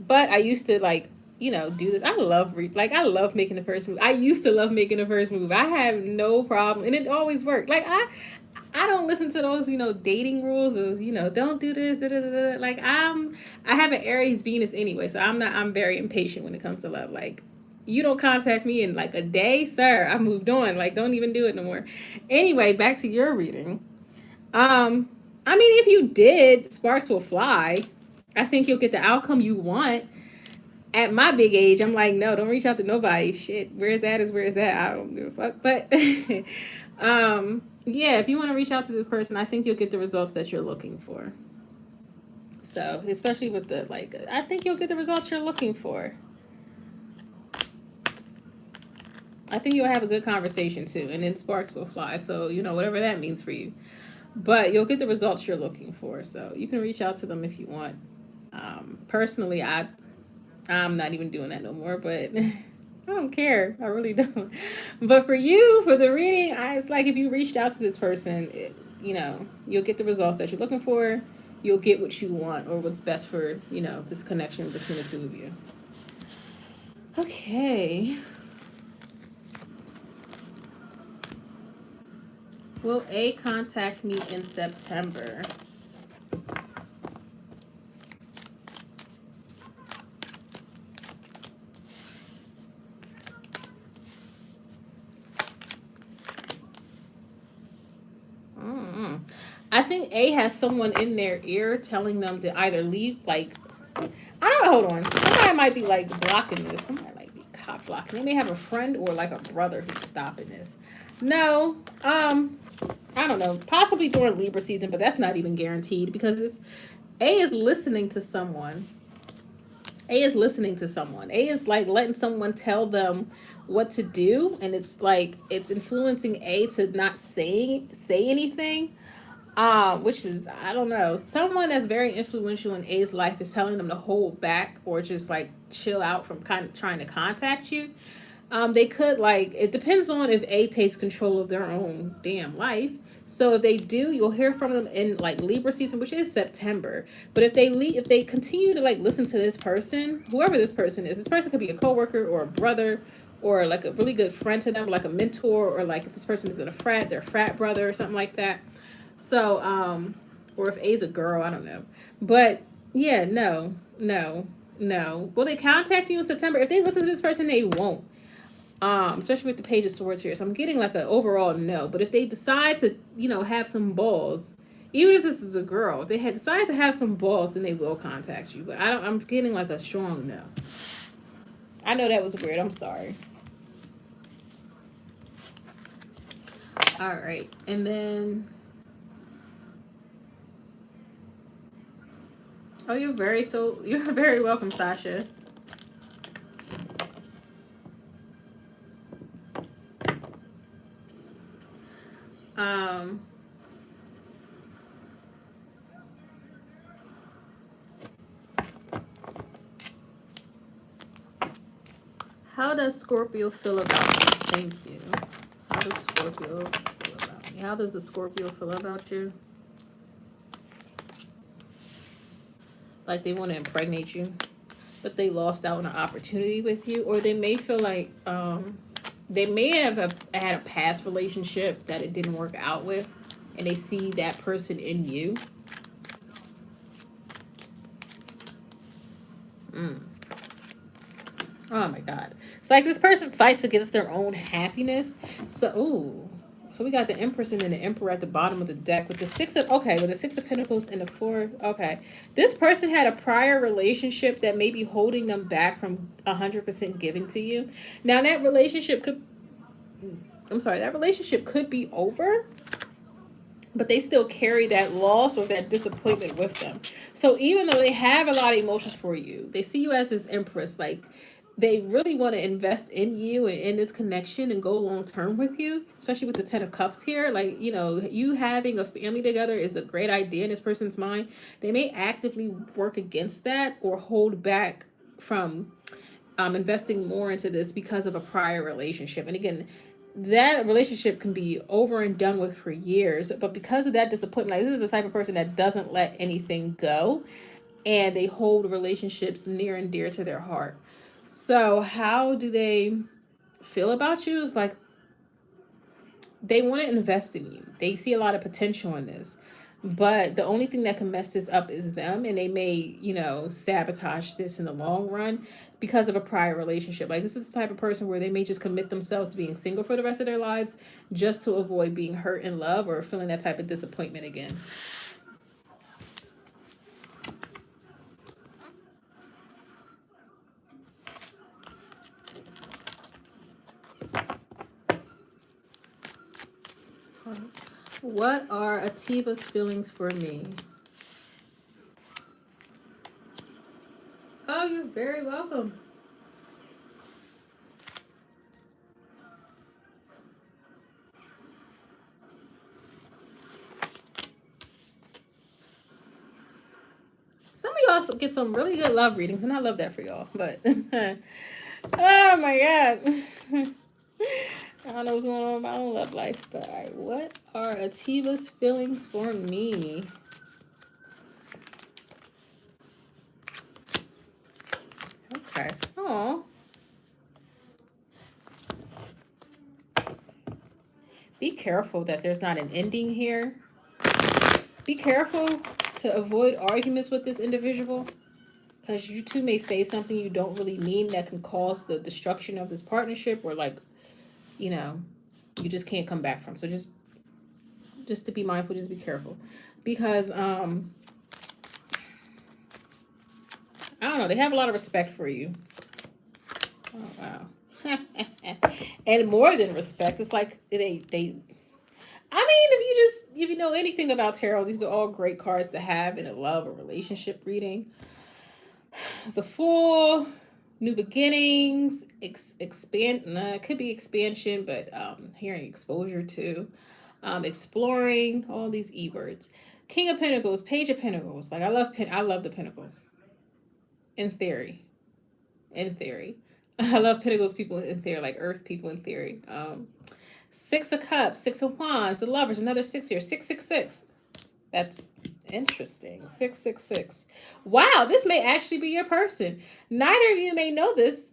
Speaker 1: but I used to like do this. I love I love making the first move. I used to love making the first move. I have no problem, and it always worked. Like I don't listen to those dating rules of don't do this. Da, da, da, da. Like I have an Aries Venus anyway, so I'm very impatient when it comes to love. Like you don't contact me in like a day, sir. I moved on. Like don't even do it no more. Anyway, back to your reading. I mean, if you did, sparks will fly. I think you'll get the outcome you want. At my big age, I'm like, no, don't reach out to nobody. Shit, where is that is where is that. I don't give a fuck. But yeah, if you want to reach out to this person, I think you'll get the results that you're looking for. So, especially with the I think you'll get the results you're looking for. I think you'll have a good conversation too, and then sparks will fly. So, whatever that means for you. But you'll get the results you're looking for. So you can reach out to them if you want. Personally, I'm not even doing that no more, but I don't care. I really don't. But for you, for the reading, it's like if you reached out to this person, you'll get the results that you're looking for. You'll get what you want or what's best for, this connection between the two of you. Okay. Will A contact me in September? I think A has someone in their ear telling them to either leave, I don't know, hold on. Somebody might be blocking this. Somebody might be cop blocking. They may have a friend or a brother who's stopping this. No, I don't know. Possibly during Libra season, but that's not even guaranteed because A is listening to someone. A is listening to someone. A is letting someone tell them what to do, and it's it's influencing A to not say anything. Which is, I don't know, someone that's very influential in A's life is telling them to hold back or just chill out from kind of trying to contact you. They could it depends on if A takes control of their own damn life. So if they do, you'll hear from them in Libra season, which is September. But if they continue to listen to this person, whoever this person could be a coworker or a brother or like a really good friend to them, like a mentor, or like if this person is in a frat, their frat brother or something like that. So, or if A's a girl, I don't know. But yeah, no. Will they contact you in September? If they listen to this person, they won't. Especially with the Page of Swords here. So I'm getting like an overall no. But if they decide to, have some balls, even if this is a girl, if they had decided to have some balls, then they will contact you. But I'm getting like a strong no. I know that was weird. I'm sorry. All right. And then, oh, you're very welcome, Sasha. Um, how does Scorpio feel about you? Thank you. How does Scorpio feel about me? How does the Scorpio feel about you? Like they want to impregnate you, but they lost out on an opportunity with you, or they may feel like they may have had a past relationship that it didn't work out with, and they see that person in you. Mm. Oh my God. It's like this person fights against their own happiness. So, ooh. So we got the Empress and then the Emperor at the bottom of the deck with the with the Six of Pentacles and the Four. Okay. This person had a prior relationship that may be holding them back from 100% giving to you. Now that relationship could be over, but they still carry that loss or that disappointment with them. So even though they have a lot of emotions for you, they see you as this Empress, like they really want to invest in you and in this connection and go long term with you, especially with the 10 of Cups here. Like, you having a family together is a great idea in this person's mind. They may actively work against that or hold back from investing more into this because of a prior relationship. And again, that relationship can be over and done with for years, but because of that disappointment, like this is the type of person that doesn't let anything go, and they hold relationships near and dear to their heart. So how do they feel about you? Is like they want to invest in you. They see a lot of potential in this. But the only thing that can mess this up is them, and they may, sabotage this in the long run because of a prior relationship. Like this is the type of person where they may just commit themselves to being single for the rest of their lives just to avoid being hurt in love or feeling that type of disappointment again. What are Ativa's feelings for me? Oh, you're very welcome. Some of y'all also get some really good love readings, and I love that for y'all. But oh my God. I don't know what's going on in my own love life, but all right, what are Ativa's feelings for me? Okay. Oh. Be careful that there's not an ending here. Be careful to avoid arguments with this individual, because you two may say something you don't really mean that can cause the destruction of this partnership, or like, you just can't come back from. So just to be mindful, just be careful, because I don't know, they have a lot of respect for you. Oh wow. And more than respect, it's like they I mean, if you know anything about tarot, these are all great cards to have in a love or relationship reading. The Fool, new beginnings, expand. It could be expansion, but hearing exposure too, exploring, all these words. King of Pentacles, Page of Pentacles. Like I love the Pentacles. In theory, in theory, I love Pentacles people in theory, like Earth people in theory. Six of Cups, Six of Wands, the Lovers, another six here, 666. That's interesting. 666. Wow, this may actually be your person. Neither of you may know this,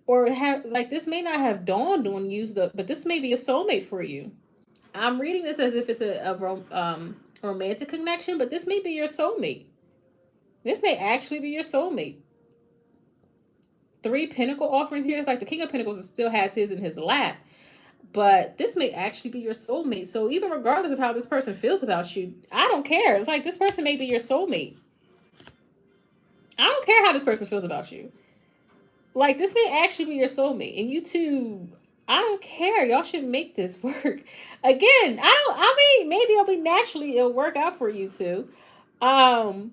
Speaker 1: or have like this may not have dawned on you, but this may be a soulmate for you. I'm reading this as if it's a romantic connection, but this may be your soulmate. This may actually be your soulmate. Three Pentacle offering here is like the King of Pentacles still has his in his lap, but this may actually be your soulmate. So even regardless of how this person feels about you, I don't care. It's like this person may be your soulmate. I don't care how this person feels about you. Like this may actually be your soulmate, and you two, I don't care. Y'all should make this work. Again, I don't. I mean, maybe it'll work out for you two. Um,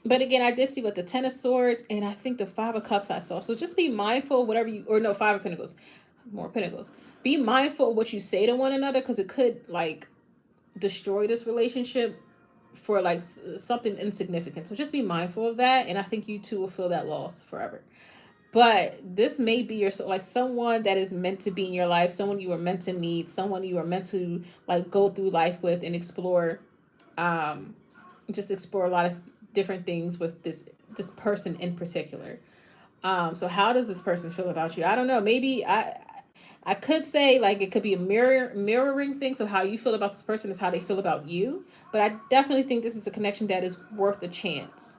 Speaker 1: but again, I did see with the Ten of Swords, and I think the Five of Cups I saw. So just be mindful, whatever you, or no, Five of Pentacles, more Pentacles. Be mindful of what you say to one another, because it could like destroy this relationship for like something insignificant. So just be mindful of that, and I think you two will feel that loss forever. But this may be your, like someone that is meant to be in your life, someone you were meant to meet, someone you were meant to like go through life with and explore, um just explore a lot of different things with this person in particular. So how does this person feel about you? I don't know. Maybe I could say like it could be a mirroring thing. So how you feel about this person is how they feel about you. But I definitely think this is a connection that is worth a chance.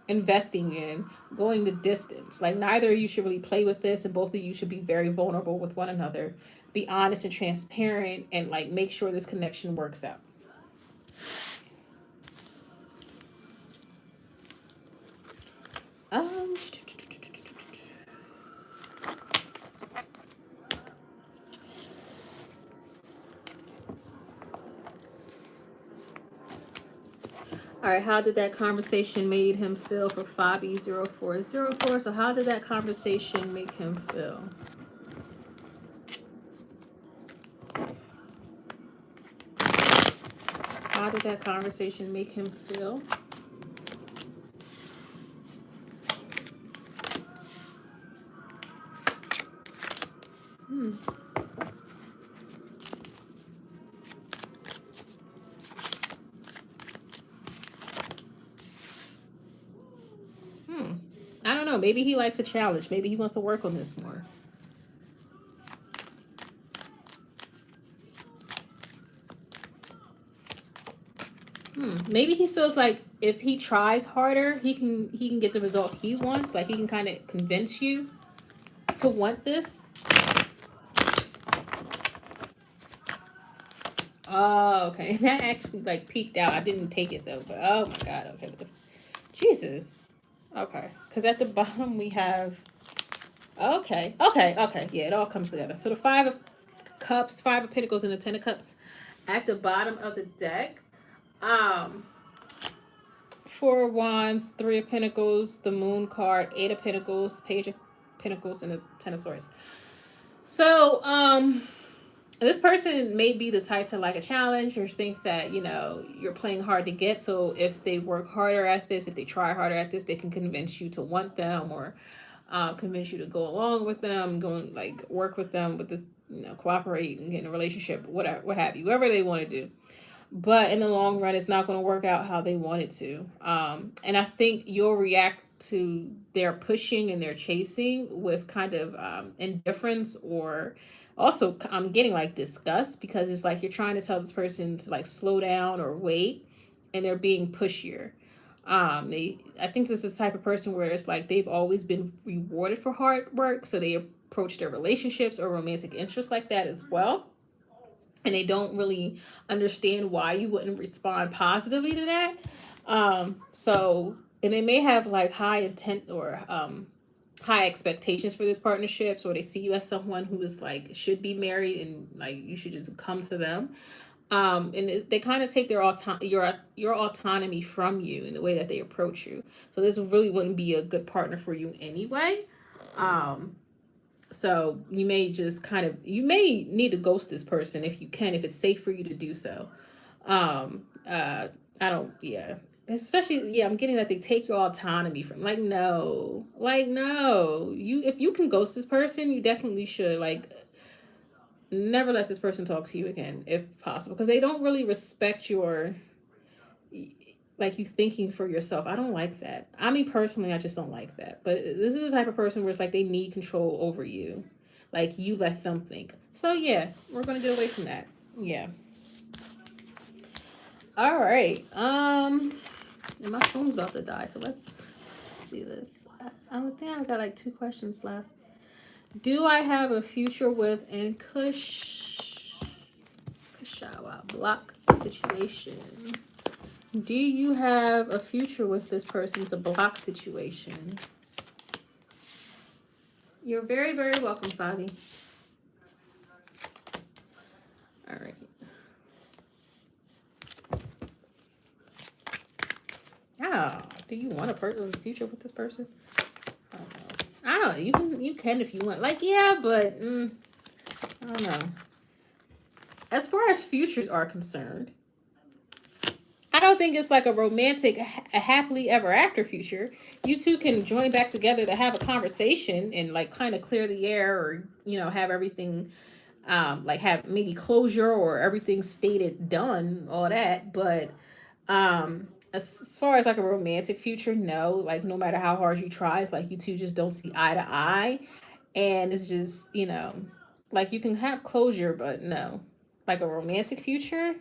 Speaker 1: Investing in, going the distance. Like neither of you should really play with this, and both of you should be very vulnerable with one another. Be honest and transparent, and like make sure this connection works out. Um, All right, how did that conversation made him feel for 5E0404? So how did that conversation make him feel? How did that conversation make him feel? Hmm. Hmm. I don't know. Maybe he likes a challenge. Maybe he wants to work on this more. Maybe he feels like if he tries harder, he can get the result he wants. Like he can kind of convince you to want this. Oh, okay. That actually like peeked out. I didn't take it though, but oh my god. Okay, Jesus. Okay, because at the bottom we have. Okay. Yeah, it all comes together. So the Five of Cups, Five of Pentacles, and the Ten of Cups at the bottom of the deck. Um, Four of Wands, Three of Pentacles, the Moon card, Eight of Pentacles, Page of Pentacles, and the Ten of Swords. So, this person may be the type to like a challenge or think that, you're playing hard to get. So if they work harder at this, if they try harder at this, they can convince you to want them, or convince you to go along with them, go and like work with them with this, cooperate and get in a relationship, whatever, what have you, whatever they want to do. But in the long run, it's not going to work out how they want it to. And I think you'll react to their pushing and their chasing with kind of indifference, or also I'm getting like disgust, because it's like you're trying to tell this person to like slow down or wait, and they're being pushier. I think this is the type of person where it's like they've always been rewarded for hard work, so they approach their relationships or romantic interests like that as well, and they don't really understand why you wouldn't respond positively to that. And they may have like high intent, or high expectations for this partnership, so they see you as someone who is like should be married, and like you should just come to them. And they kind of take your autonomy from you in the way that they approach you. So this really wouldn't be a good partner for you anyway. Um, so you may need to ghost this person if you can, if it's safe for you to do so. Um, uh, I don't, yeah. Especially, yeah, I'm getting that they take your autonomy from, like, no, if you can ghost this person, you definitely should, like, never let this person talk to you again, if possible, because they don't really respect like you thinking for yourself. I don't like that. I mean, personally, I just don't like that. But this is the type of person where it's like they need control over you. Like you let them think. So yeah, we're gonna get away from that. Yeah. All right. And my phone's about to die, so let's do this. I would think I got like 2 questions left. Do I have a future with an Kushawa block situation? Do you have a future with this person's a block situation? You're very, very welcome, Fabi. All right. Oh, do you want a person's future with this person? I don't know. I don't know. You can if you want. Like, yeah, but I don't know. As far as futures are concerned, I don't think it's like a romantic, a happily ever after future. You two can join back together to have a conversation and like kind of clear the air, or have everything, like have maybe closure or everything stated, done, all that. But as far as like a romantic future, no. Like no matter how hard you try, it's like you two just don't see eye to eye, and it's just like you can have closure, but no, like a romantic future.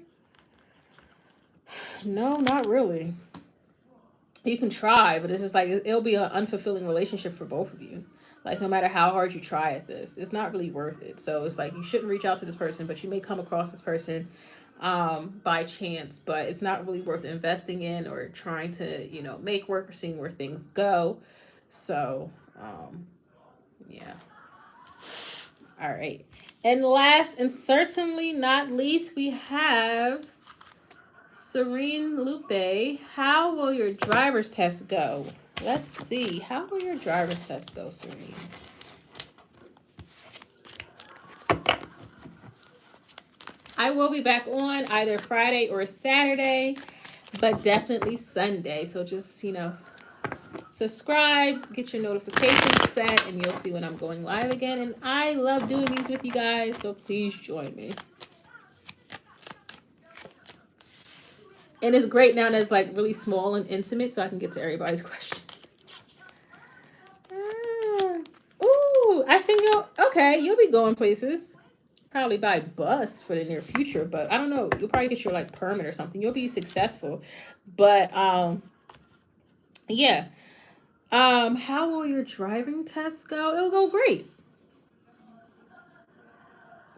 Speaker 1: No, not really. You can try, but it's just like it'll be an unfulfilling relationship for both of you. Like no matter how hard you try at this, it's not really worth it. So it's like you shouldn't reach out to this person, but you may come across this person by chance, but it's not really worth investing in or trying to make work or seeing where things go. So yeah. All right. And last and certainly not least, we have Serene Lupe. How will your driver's test go? Let's see. How will your driver's test go, Serene? I will be back on either Friday or Saturday, but definitely Sunday. So just, subscribe, get your notifications set, and you'll see when I'm going live again. And I love doing these with you guys, so please join me. And it's great now that it's like really small and intimate, so I can get to everybody's question. Ooh, I think you'll be going places. Probably by bus for the near future, but I don't know. You'll probably get your like permit or something. You'll be successful. But yeah. How will your driving test go? It'll go great.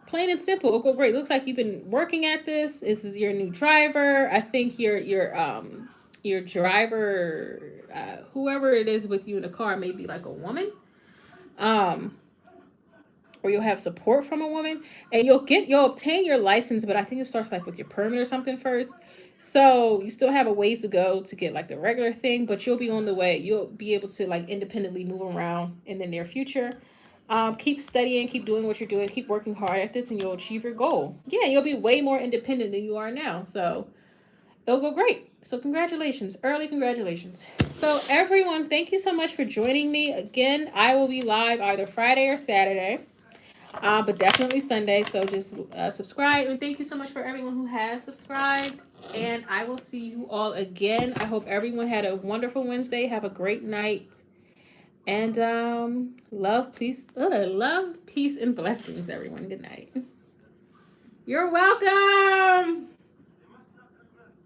Speaker 1: Plain and simple. It'll go great. Looks like you've been working at this. This is your new driver. I think your driver, whoever it is with you in the car, may be like a woman. Or you'll have support from a woman, and you'll obtain your license, but I think it starts like with your permit or something first. So you still have a ways to go to get like the regular thing, but you'll be on the way. You'll be able to like independently move around in the near future. Keep studying, keep doing what you're doing, keep working hard at this, and you'll achieve your goal. Yeah, you'll be way more independent than you are now. So it'll go great. So congratulations, early congratulations. So everyone, thank you so much for joining me again. I will be live either Friday or Saturday. But definitely Sunday. So just subscribe. And thank you so much for everyone who has subscribed. And I will see you all again. I hope everyone had a wonderful Wednesday. Have a great night. And love, peace, and blessings, everyone. Good night. You're welcome.